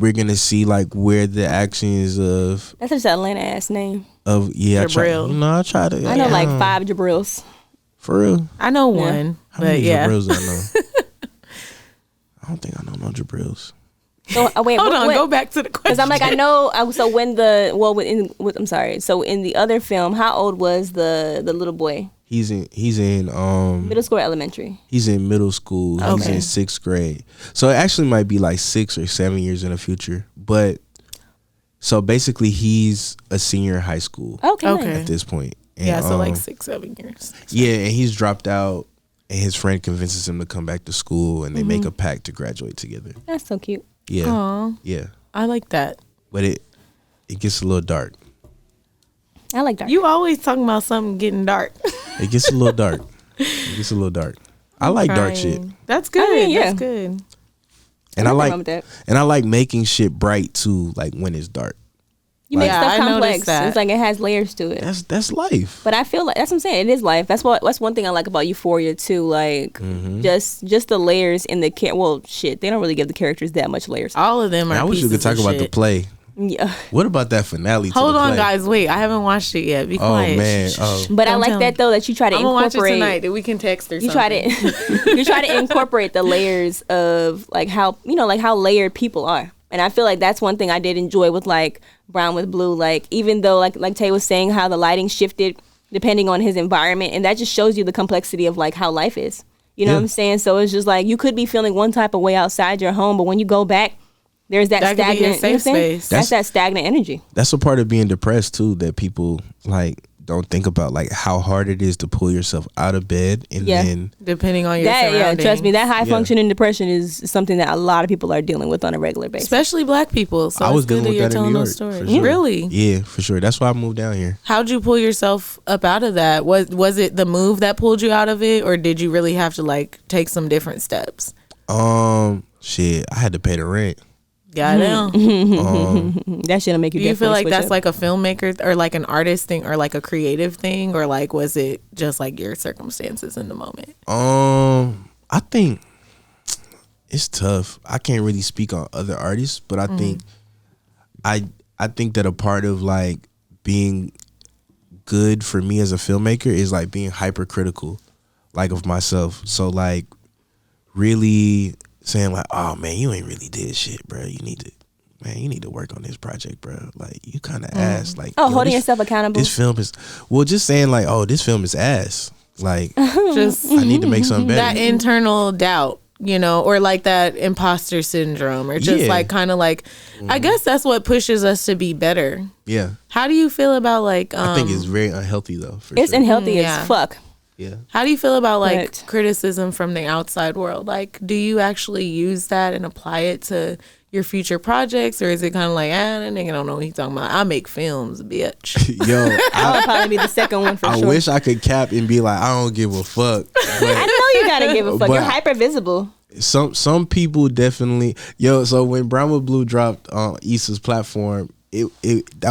we're gonna see like where the actions of That's just an Atlanta ass name. Jabril. I try to. I know like 5 Jabrils. For real. I know one, How many but yeah. Jabrils I know? I don't think I know no Jabrils. So wait, Hold on, go back to the question. Because I'm like, I know. So when I'm sorry. So in the other film, how old was the little boy? He's in Middle school or elementary? He's in middle school. He's Okay. in 6th grade. So it actually might be like 6 or 7 years in the future. But so basically he's a senior in high school Okay. Okay. at this point. And, Yeah, so like 6-7 years. yeah, and he's dropped out and his friend convinces him to come back to school and they make a pact to graduate together. That's so cute. Yeah. Aw, Yeah. I like that. But it gets a little dark. I like dark. You always talking about something getting dark. It gets a little dark. It gets a little dark. I like dark shit. That's good. I mean, yeah. That's good. And I Nothing like wrong with that. and I like making shit bright too, like when it's dark. You make Yeah, stuff I noticed complex. that. It's like it has layers to it. That's life. But I feel like that's what I'm saying. It is life. That's one thing I like about Euphoria too. Like just the layers in the well, shit. They don't really give the characters that much layers. All of them are Man, I wish we could pieces talk of about the shit. play. Yeah. What about that finale? Hold to the on, play? guys. Wait, I haven't watched it yet. Be Oh quiet. man. Shh, Oh. shh, shh. But I Don't like tell that me. though that you try to I'm gonna watch it incorporate. tonight. That we can text or You something. try to incorporate the layers of like how how layered people are. And I feel like that's one thing I did enjoy with like Brown with Blue. Like even though like Tay was saying how the lighting shifted depending on his environment, and that just shows you the complexity of like how life is. You know Yeah. what I'm saying? So it's just like you could be feeling one type of way outside your home, but when you go back, there's that That could be a stagnant. You know what I'm safe saying? space. That's that stagnant energy. That's a part of being depressed too, that people like don't think about, like how hard it is to pull yourself out of bed and Yeah. then Depending on your That surroundings. trust me, that high Yeah. functioning depression is something that a lot of people are dealing with on a regular basis. Especially black people. So I was it's good dealing that with you're that in telling New those York, for stories. sure. Really? Yeah, for sure. That's why I moved down here. How'd you pull yourself up out of that? Was it the move that pulled you out of it, or did you really have to like take some different steps? Shit, I had to pay the rent. Goddamn. That shit'll make you. Do you feel definitely like switch that's up. like a filmmaker or like an artist thing or like a creative thing, or like was it just like your circumstances in the moment? I think it's tough. I can't really speak on other artists, but I think I think that a part of like being good for me as a filmmaker is like being hypercritical, like of myself. So like really saying like, oh man, you ain't really did shit, bro. You need to work on this project, bro. Like you kind of ass. Like holding this- yourself accountable. This film is just saying like, oh, this film is ass. Like Just I need to make something better. that internal doubt, or like that imposter syndrome, or just Yeah. like kind of like, I guess that's what pushes us to be better. Yeah, How do you feel about like, I think it's very unhealthy though. For It's sure. unhealthy Yeah. as fuck. Yeah. how do you feel about like But- criticism from the outside world? Like, do you actually use that and apply it to your future projects, or is it kind of like, that nigga don't know what he's talking about? I make films, bitch. Yo, I'll probably be the second one for I sure. wish I could cap and be like, I don't give a fuck. I But know you gotta give a fuck. But- You're hyper visible. some people definitely. So when Brown with Blue dropped on Issa's platform, that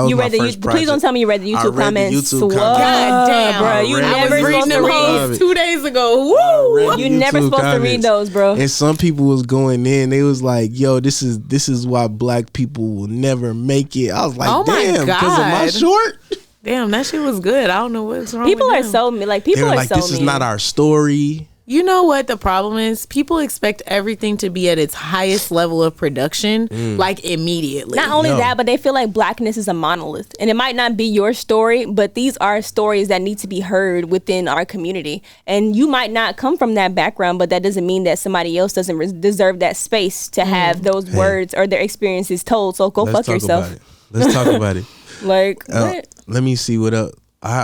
was You my read the first please don't project. tell me you read the I YouTube read the comments. YouTube Whoa, comments. God damn. bro, you I read never the reading supposed them to comments. read. hoes 2 days ago. I Woo! read the You never YouTube supposed to read comments. those, bro. And some people was going in. They was like, "Yo, this is why black people will never make it." I was like, Oh my "Damn, because of my God. short." Damn, that shit was good. I don't know what's wrong People with are them. so like They people were are like, so "This is mean. not our story." You know what the problem is? People expect everything to be at its highest level of production, like immediately. Not only Yo. that, but they feel like blackness is a monolith. And it might not be your story, but these are stories that need to be heard within our community. And you might not come from that background, but that doesn't mean that somebody else doesn't deserve that space to have those words or their experiences told. So go fuck Let's talk yourself. about it. Let's talk about it. Like, what? Let me see what up. I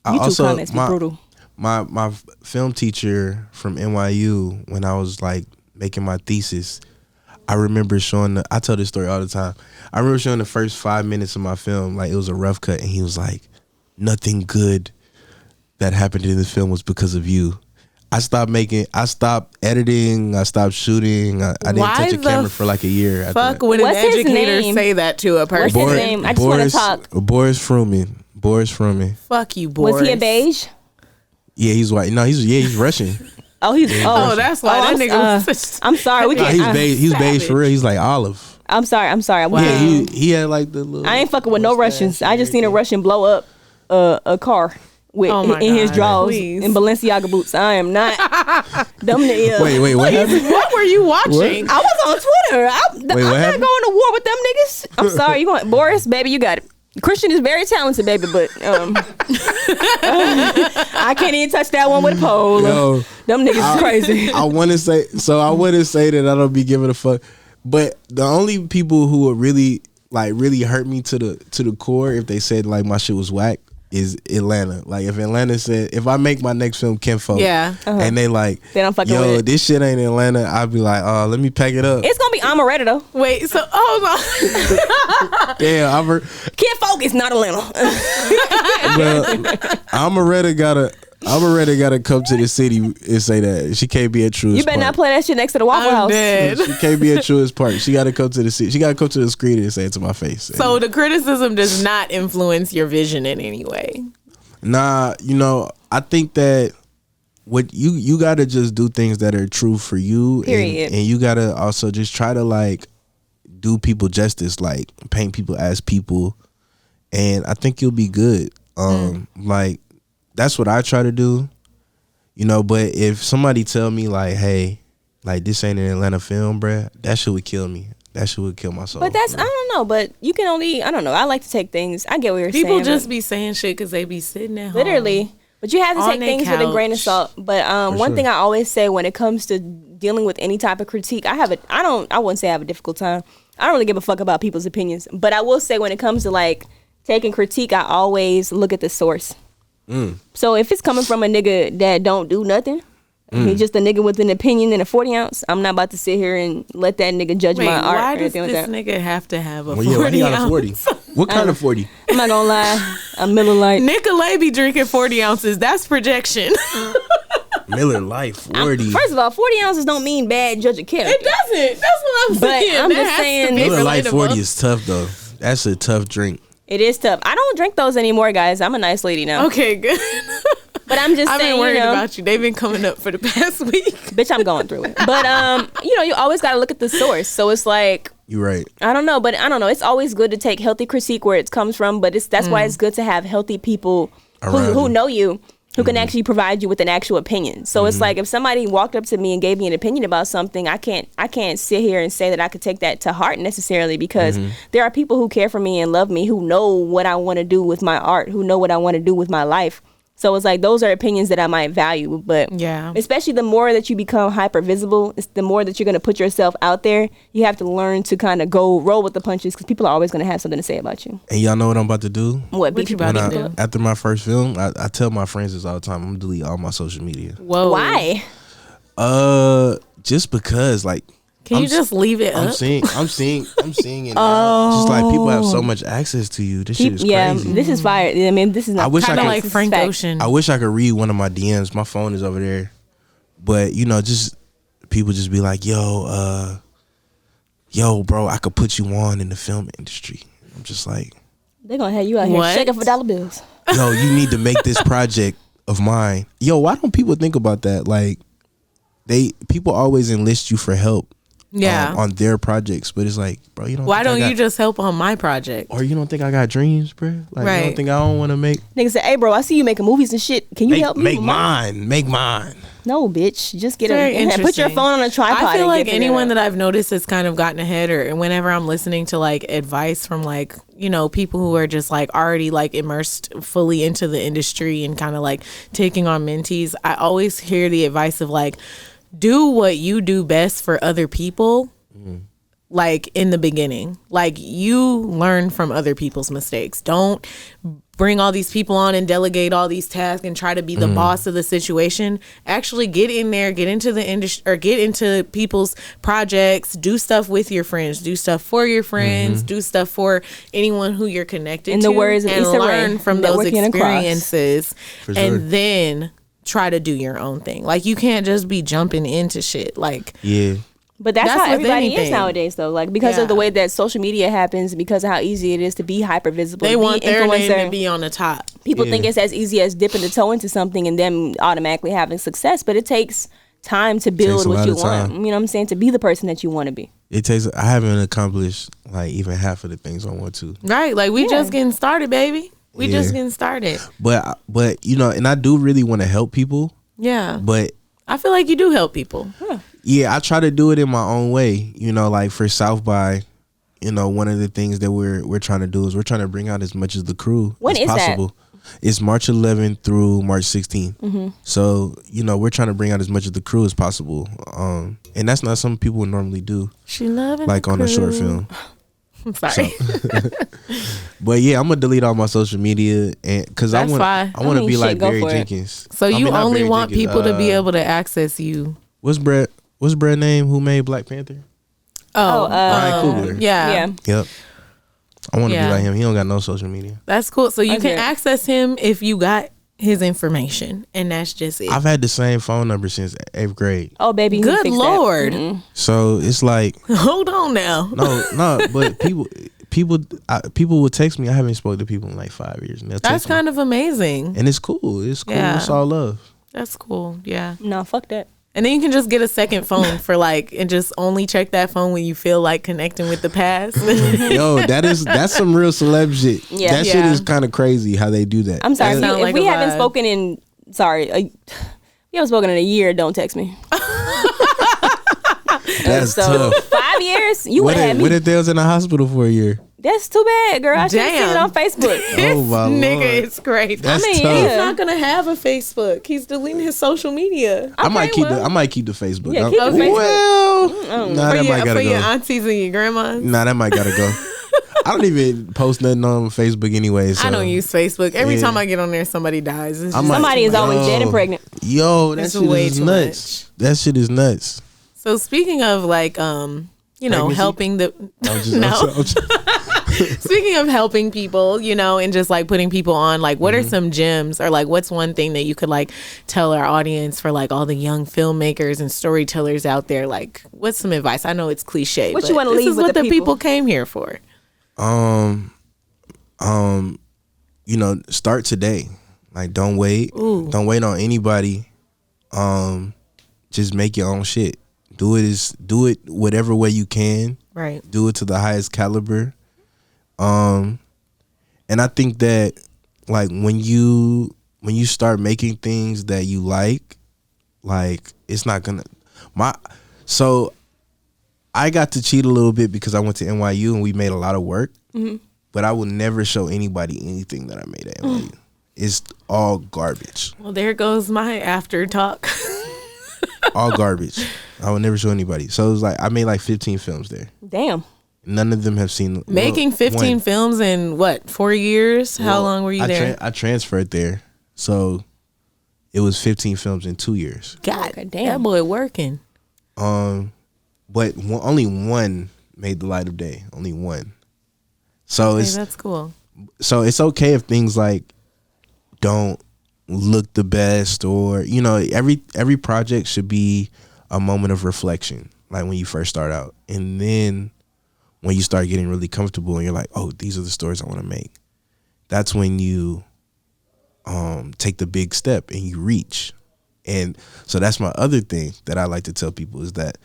YouTube also comments be brutal. my film teacher from NYU, when I was like making my thesis, I remember showing I tell this story all the time. I remember showing the first 5 minutes of my film, like it was a rough cut, and he was like, nothing good that happened in this film was because of you. I stopped editing, I stopped shooting. I didn't touch a camera for like a year. Fuck would an educator say that to a person? What's his name? I just want to talk. Boris Fruman. Fuck you, Boris. Was he a beige? Yeah, he's white. No, he's Russian. That's why that nigga. I'm sorry. He's beige for real. He's like olive. I'm sorry. Wow. Yeah, he had like the little. I ain't fucking with no Russians. I just seen a Russian blow up a car with in his drawers in Balenciaga boots. I am not. Wait. What happened? What were you watching? What? I was on Twitter. I'm not going to war with them niggas. I'm sorry. You going, Boris? Baby, you got it. Christian is very talented, baby, but I can't even touch that one with a pole. Yo, them niggas is crazy. I wouldn't say that I don't be giving a fuck, but the only people who would really hurt me to the core if they said like my shit was whack is Atlanta. Like if Atlanta said, if I make my next film Kinfolk, and they don't fucking with it. This shit ain't Atlanta, I'd be like, oh, let me pack it up. It's gonna be Amaretta though. Wait, so hold on. Damn, Kinfolk is not Atlanta. Well, Amaretta gotta come to the city and say that she can't be a truest. You better not play that shit next to the Waffle House. Dead. She can't be a truest part. She gotta come to the city. She gotta come to the screen and say it to my face. So the criticism does not influence your vision in any way. Nah, I think that what you gotta just do things that are true for you. Period. And you gotta also just try to like do people justice, like paint people as people, and I think you'll be good. Like that's what I try to do, but if somebody tell me like, hey, like this ain't an Atlanta film, bruh, that shit would kill me. That shit would kill my soul. But I don't know, but you can only, I don't know, I like to take things, I get what you're saying. People just be saying shit because they be sitting at home. Literally. But you have to take things with a grain of salt. But one thing I always say when it comes to dealing with any type of critique, I wouldn't say I have a difficult time. I don't really give a fuck about people's opinions. But I will say when it comes to like taking critique, I always look at the source. So if it's coming from a nigga that don't do nothing, he's just a nigga with an opinion and a 40 ounce, I'm not about to sit here and let that nigga judge my art. Why does this nigga have to have a 40 why he got a ounce? 40? What kind of 40? I'm not gonna lie, a Miller Lite. Nicolay be drinking 40 ounces. That's projection. Miller Lite 40. First of all, 40 ounces don't mean bad judge of character. It doesn't. That's what I'm saying. But I'm just saying, Miller Lite 40 is tough though. That's a tough drink. It is tough. I don't drink those anymore, guys. I'm a nice lady now. Okay, good. But I'm just saying, I've been worried about you. They've been coming up for the past week. Bitch, I'm going through it. But you always got to look at the source. So it's like, you're right. I don't know. It's always good to take healthy critique where it comes from. But that's why it's good to have healthy people who know you, who can actually provide you with an actual opinion. So it's like if somebody walked up to me and gave me an opinion about something, I can't sit here and say that I could take that to heart necessarily, because there are people who care for me and love me, who know what I want to do with my art, who know what I want to do with my life. So it's like those are opinions that I might value, but especially the more that you become hyper visible, it's the more that you're going to put yourself out there. You have to learn to kind of go roll with the punches, because people are always going to have something to say about you. And y'all know what I'm about to do? What you about to do? After my first film, I tell my friends this all the time. I'm gonna delete all my social media. Whoa! Why? Just because, like. Can you just leave it up? I'm seeing it now. Just like people have so much access to you. This shit is crazy. Yeah, this is fire. I mean, this is not kind of like Frank Ocean. I wish I could read one of my DMs. My phone is over there. But, just people just be like, yo, bro, I could put you on in the film industry. I'm just like. They're going to have you out here shaking for dollar bills. Yo, you need to make this project of mine. Yo, why don't people think about that? Like, people always enlist you for help. On their projects, but it's like, bro, you don't. Why don't you just help on my project? Or you don't think I got dreams, bro? Like, you don't think I don't want to make? Nigga say, hey, bro, I see you making movies and shit. Can you help me? Make mine. No, bitch, just get it. Put your phone on a tripod. I feel like anyone that I've noticed has kind of gotten ahead, or whenever I'm listening to like advice from like people who are just like already like immersed fully into the industry and kind of like taking on mentees, I always hear the advice of like, do what you do best for other people, like in the beginning. Like, you learn from other people's mistakes. Don't bring all these people on and delegate all these tasks and try to be the boss of the situation. Actually get in there, get into the industry, or get into people's projects, do stuff with your friends, do stuff for your friends, do stuff for anyone who you're connected In to. the words of and Issa Rae, learn from those networking across. experiences. For sure. And then try to do your own thing. Like, you can't just be jumping into shit. Like, Yeah. But that's That's how with everybody anything. is nowadays, though. Like, because of the way that social media happens, because of how easy it is to be hyper visible, they to want be their name influencer. to be on the top. People Yeah. think it's as easy as dipping the toe into something and then automatically having success, but it takes time to build Takes a what lot you of want. time. You know what I'm saying? To be the person that you want to be. It takes. I haven't accomplished like even half of the things I want to. Right. Like, we Yeah. just getting started, baby. We Yeah. just getting started. But you know, and I do really want to help people. Yeah. But I feel like you do help people. yeah, I try to do it in my own way. You know, like for South by, you know, one of the things that we're trying to do is we're trying to bring out as much of the crew When as is that? possible. It's March 11th through March 16th. So, you know, we're trying to bring out as much of the crew as possible. And that's not something people would normally do, She loving like the on a short crew. film. I'm sorry. But yeah, I'm gonna delete all my social media, and because I That's want fine. I want I to mean, be shit, like go Barry for it. Jenkins. So I you mean, not only Barry want Jenkins, people to be able to access you. What's Brad name? Who made Black Panther? Ryan Coogler. Yeah. Yep. I want to Yeah. be like him. He don't got no social media. That's cool. So you That's can it. access him if you got his information, and that's just it. I've had the same phone number since 8th grade. Oh, baby. you Good fix that. Lord. So it's like Hold on now. no, but people will text me. I haven't spoken to people in like 5 years, and they'll That's text me. kind of amazing. And it's cool. It's cool. Yeah. It's all love. That's cool. Yeah. No, fuck that. And then you can just get a second phone for like, and just only check that phone when you feel like connecting with the past. Yo, that's some real celeb shit. Yeah. That shit Yeah. is kind of crazy how they do that. I'm sorry. That sound If like we a haven't vibe. spoken in, we haven't spoken in a year, don't text me. That's So tough. 5 years, you would What have if, me. what if they was in the hospital for a year? That's too bad, girl. I should have seen it Damn. on Facebook. Oh my Nigga, Lord. it's great. That's I mean, tough. yeah. He's not gonna have a Facebook. He's deleting his social media. I might keep well. I might keep the Facebook. Yeah, keep the Facebook. Well, nah, that might For gotta your go. aunties and your grandmas. Nah, that might gotta go. I don't even post nothing on Facebook anyway. So. I don't use Facebook. Every Yeah. time I get on there, somebody dies. It's I just might- Somebody is always dead and Yo. pregnant. Yo, that It's shit way is too nuts. That shit is nuts. So speaking of like, you know, Pregnancy? helping the I'm just, no. I'm just- Speaking of helping people, you know, and just like putting people on, like, what are some gems, or like, what's one thing that you could like tell our audience, for like all the young filmmakers and storytellers out there? Like, what's some advice? I know it's cliche, What but you wanna this leave is with what the the people? people came here for. you know, start today. Like, don't wait. Ooh. Don't wait on anybody. Just make your own shit. Do it whatever way you can. Right. Do it to the highest caliber. And I think that like when you start making things that you like it's not gonna so I got to cheat a little bit because I went to NYU and we made a lot of work. But I will never show anybody anything that I made at NYU. It's all garbage. Well, there goes my after talk. All garbage. I will never show anybody. So it was like I made like 15 films there. Damn. None of them have seen Making 15 one. films in what, 4 years? How Well, long were you there? I transferred there, so it was 15 films in 2 years. God Okay, damn, damn. that boy working. But only one made the light of day. Only one. So Hey, it's that's cool. okay if things like don't look the best, or you know, every project should be a moment of reflection, like when you first start out, and then when you start getting really comfortable and you're like, oh, these are the stories I want to make. That's when you take the big step and you reach. And so that's my other thing that I like to tell people is that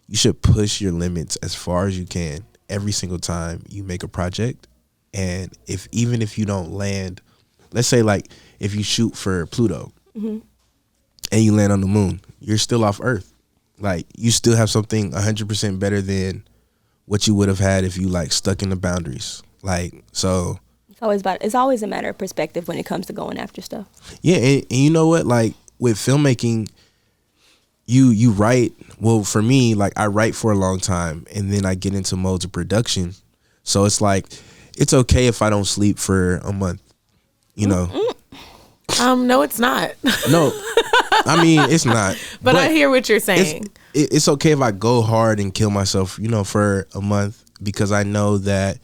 you should push your limits as far as you can every single time you make a project. And even if you don't land, let's say like if you shoot for Pluto and you land on the moon, you're still off Earth. Like you still have something 100% better than what you would have had if you like stuck in the boundaries. Like, so It's always a matter of perspective when it comes to going after stuff. yeah. And you know what, like with filmmaking, you write. Well, for me, like I write for a long time, and then I get into modes of production. So it's like it's okay if I don't sleep for a month. You know. No, it's not. No, I mean it's not. But I hear what you're saying. It's okay if I go hard and kill myself, you know, for a month, because I know that,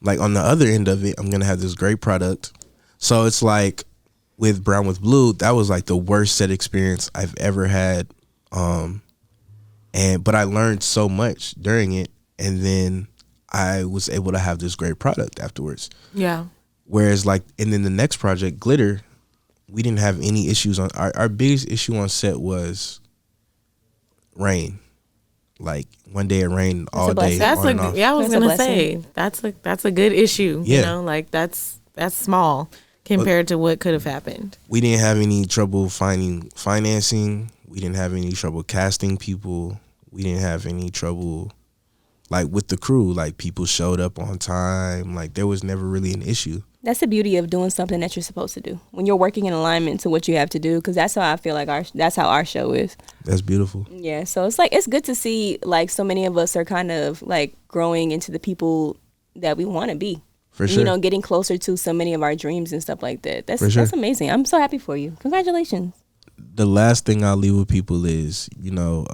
like, on the other end of it, I'm gonna have this great product. So it's like with Brown with Blue, that was like the worst set experience I've ever had. But I learned so much during it, and then I was able to have this great product afterwards. Yeah. Whereas like, and then the next project, Glitter, we didn't have any issues on our biggest issue on set was rain. Like one day it rained all day. I was gonna say that's a good issue. Yeah. You know, like that's small compared to what could have happened. We didn't have any trouble finding financing. We didn't have any trouble casting people. We didn't have any trouble like with the crew. Like people showed up on time. Like there was never really an issue. That's the beauty of doing something that you're supposed to do when you're working in alignment to what you have to do. Because that's how I feel like that's how our show is. That's beautiful. Yeah, so it's like it's good to see like so many of us are kind of like growing into the people that we want to be. For sure. You know, getting closer to so many of our dreams and stuff like that. That's amazing. I'm so happy for you. Congratulations. The last thing I'll leave with people is, you know,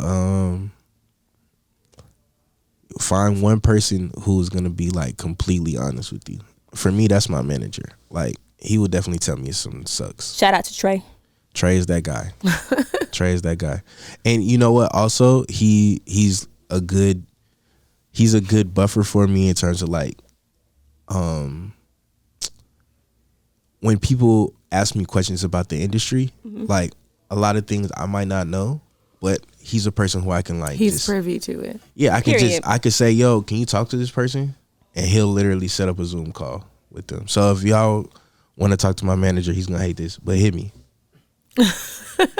find one person who's gonna be like completely honest with you. For me, that's my manager. Like, he would definitely tell me if something sucks. Shout out to Trey. Trey is that guy. Trey is that guy. And you know what? Also, he's a good buffer for me in terms of like, when people ask me questions about the industry, like a lot of things I might not know, but he's a person who I can like. He's privy to it. Yeah, I could say, yo, can you talk to this person? And he'll literally set up a Zoom call with them. So if y'all want to talk to my manager, he's gonna hate this, but hit me.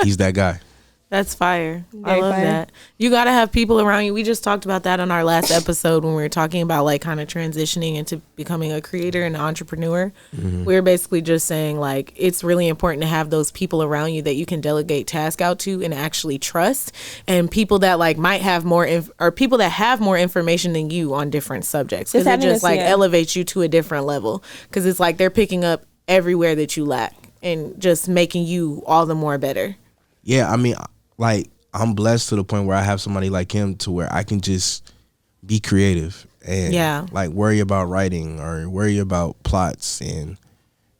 He's that guy. That's fire. Very I love fire. that. You got to have people around you. We just talked about that on our last episode when we were talking about like kind of transitioning into becoming a creator and an entrepreneur. We were basically just saying like it's really important to have those people around you that you can delegate tasks out to and actually trust, and people that like might have more or people that have more information than you on different subjects, because it just like elevates you to a different level, because it's like they're picking up everywhere that you lack and just making you all the more better. Yeah, I mean, like, I'm blessed to the point where I have somebody like him to where I can just be creative and like worry about writing or worry about plots, and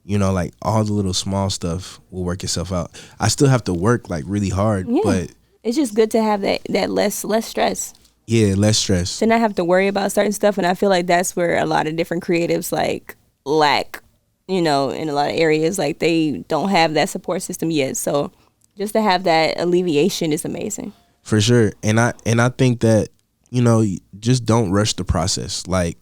you know, like all the little small stuff will work itself out. I still have to work like really hard, but it's just good to have that less stress. Yeah, less stress. To not have to worry about certain stuff, and I feel like that's where a lot of different creatives like lack, you know, in a lot of areas. Like they don't have that support system yet, so just to have that alleviation is amazing. For sure. And I think that, you know, just don't rush the process. Like,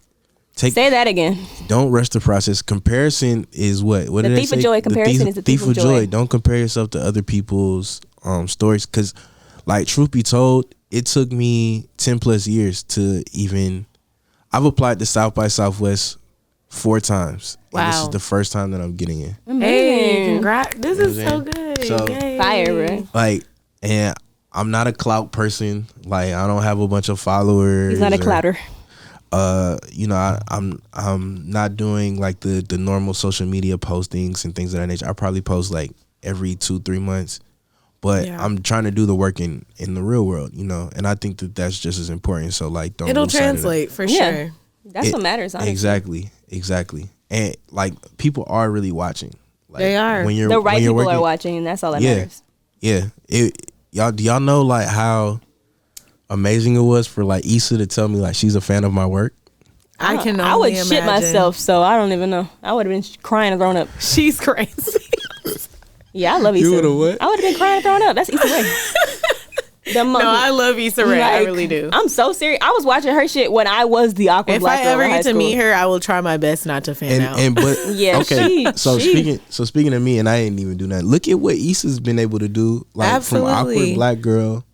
say that again. Don't rush the process. Comparison is what the did they thief say? of joy. Comparison is the thief of joy. Don't compare yourself to other people's stories, because, like, truth be told, it took me 10 plus years to even. I've applied to South by Southwest 4 times. Wow. And this is the first time that I'm getting in. Amazing. Hey, congrats. This is so good. So, yay. Fire, bro. Like, and I'm not a clout person. Like, I don't have a bunch of followers. He's not a clouter. You know, I'm not doing like the normal social media postings and things of that nature. I probably post like every 2-3 months, but I'm trying to do the work in the real world, you know, and I think that that's just as important. So like, don't it'll lose sight of that. translate for sure. That's what matters, honestly. Exactly. And like, people are really watching. Like, they are. When you're, the right when you're people working, are watching, and that's all that matters. Yeah. Do y'all know like how amazing it was for like Issa to tell me like she's a fan of my work? I can only I would imagine. shit myself, so I don't even know. I would have been crying and thrown up. She's crazy. Yeah, I love Issa. You would have what? I would have been crying and throwing up. That's Issa Rae. No, I love Issa Rae. I really do. I'm so serious. I was watching her shit when I was the awkward If black I girl ever in high get to school. meet her, I will try my best not to fan out. But Yeah, okay. she- Speaking of me, and I ain't even do that. Look at what Issa's been able to do, like Absolutely. from awkward black girl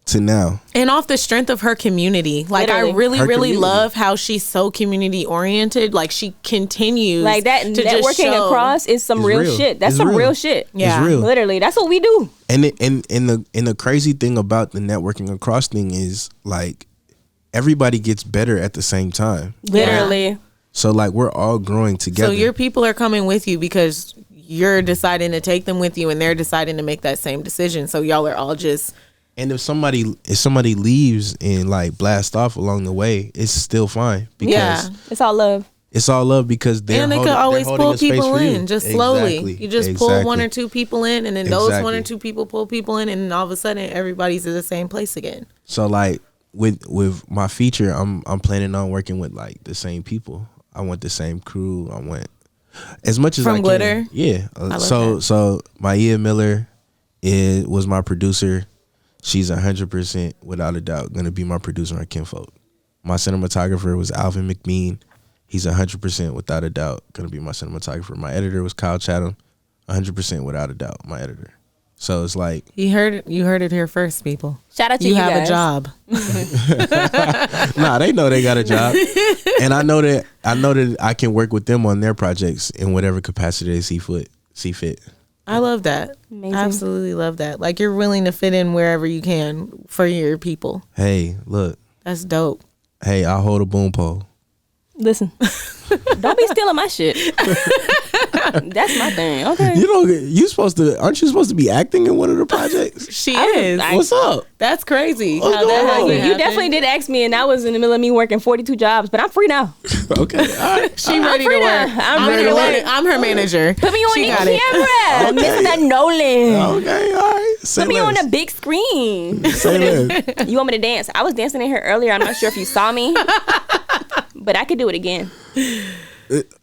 to now. And off the strength of her community. Like, Literally. I really, Her really community. love how she's so community oriented. Like, she continues Like that to just networking show. across is some It's real real. shit. That's It's some real. real shit. Yeah. It's real. Literally, that's what we do. And the crazy thing about the networking across thing is like everybody gets better at the same time. Literally. So like we're all growing together. So your people are coming with you because you're deciding to take them with you, and they're deciding to make that same decision. So y'all are all just. And if somebody leaves and like blast off along the way, it's still fine because Yeah. It's all love. it's all love because they're And they holding, could always they're holding pull a space people for you. in just slowly. Exactly. You just pull Exactly. one or two people in, and then those one or Exactly. two people pull people in, and then all of a sudden everybody's in the same place again. So like with my feature, I'm planning on working with like the same people. I want the same crew. I want as much as From I can. Glitter? Yeah. love So Maya Miller was my producer. She's 100% without a doubt gonna be my producer on Kinfolk. My cinematographer was Alvin McMean. He's 100% without a doubt gonna be my cinematographer. My editor was Kyle Chatham. 100% without a doubt my editor. So it's like You heard it here first, people. Shout out to You you have guys. a job. nah, they know they got a job, and I know that I can work with them on their projects in whatever capacity they see fit. I love that. Amazing. Absolutely love that. Like, you're willing to fit in wherever you can for your people. Hey, look, That's dope. hey, I hold a boom pole. Listen, don't be stealing my shit. That's my thing. Okay. You know, aren't you supposed to be acting in one of the projects? She is. What's up? That's crazy. What's how going that on? happened. You definitely did ask me, and I was in the middle of me working 42 jobs, but I'm free now. Okay, all right. She ready to free work. now. I'm ready to work. I'm her manager. Put me on She the got it. camera, Okay. Mr. Nolan. Okay, all right. Say Put me on less. the big screen. Say less. You want me to dance? I was dancing in here earlier. I'm not sure if you saw me, but I could do it again.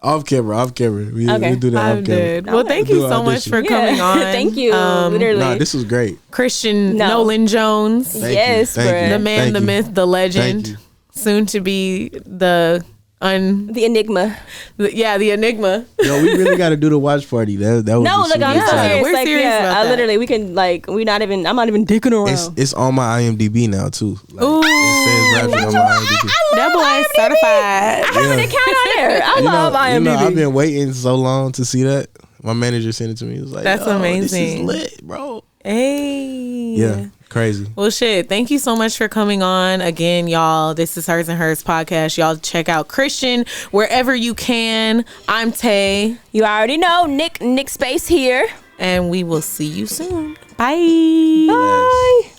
Off camera. We Okay. do that I'm off camera. dead. Well, thank you Do so much audition. for coming on. Thank you. Um, Literally. Nah, this was great. Christian No. Nolan Jones, Thank Yes, you. Thank bruh. you. the man, Thank the you. myth, the legend, Thank you. soon to be the The enigma. the enigma. Yo, we really got to do the watch party. That would No, be look, super I'm exciting. serious. We're Like, serious yeah, about I that. literally, we can like, I'm not even dicking around. It's on my IMDb now too. Like, Ooh. it says rapping on my IMDb. That boy is certified. I have an account on there. I love IMDb. I've been waiting so long to see that. My manager sent it to me. He was like, That's "Yo, amazing. This is lit, bro." Hey. Yeah, crazy. Well, shit. Thank you so much for coming on again, y'all. This is Hers and Hers podcast. Y'all check out Christian wherever you can. I'm Tay, You already know, Nick Space here. and we will see you soon. Bye. Bye.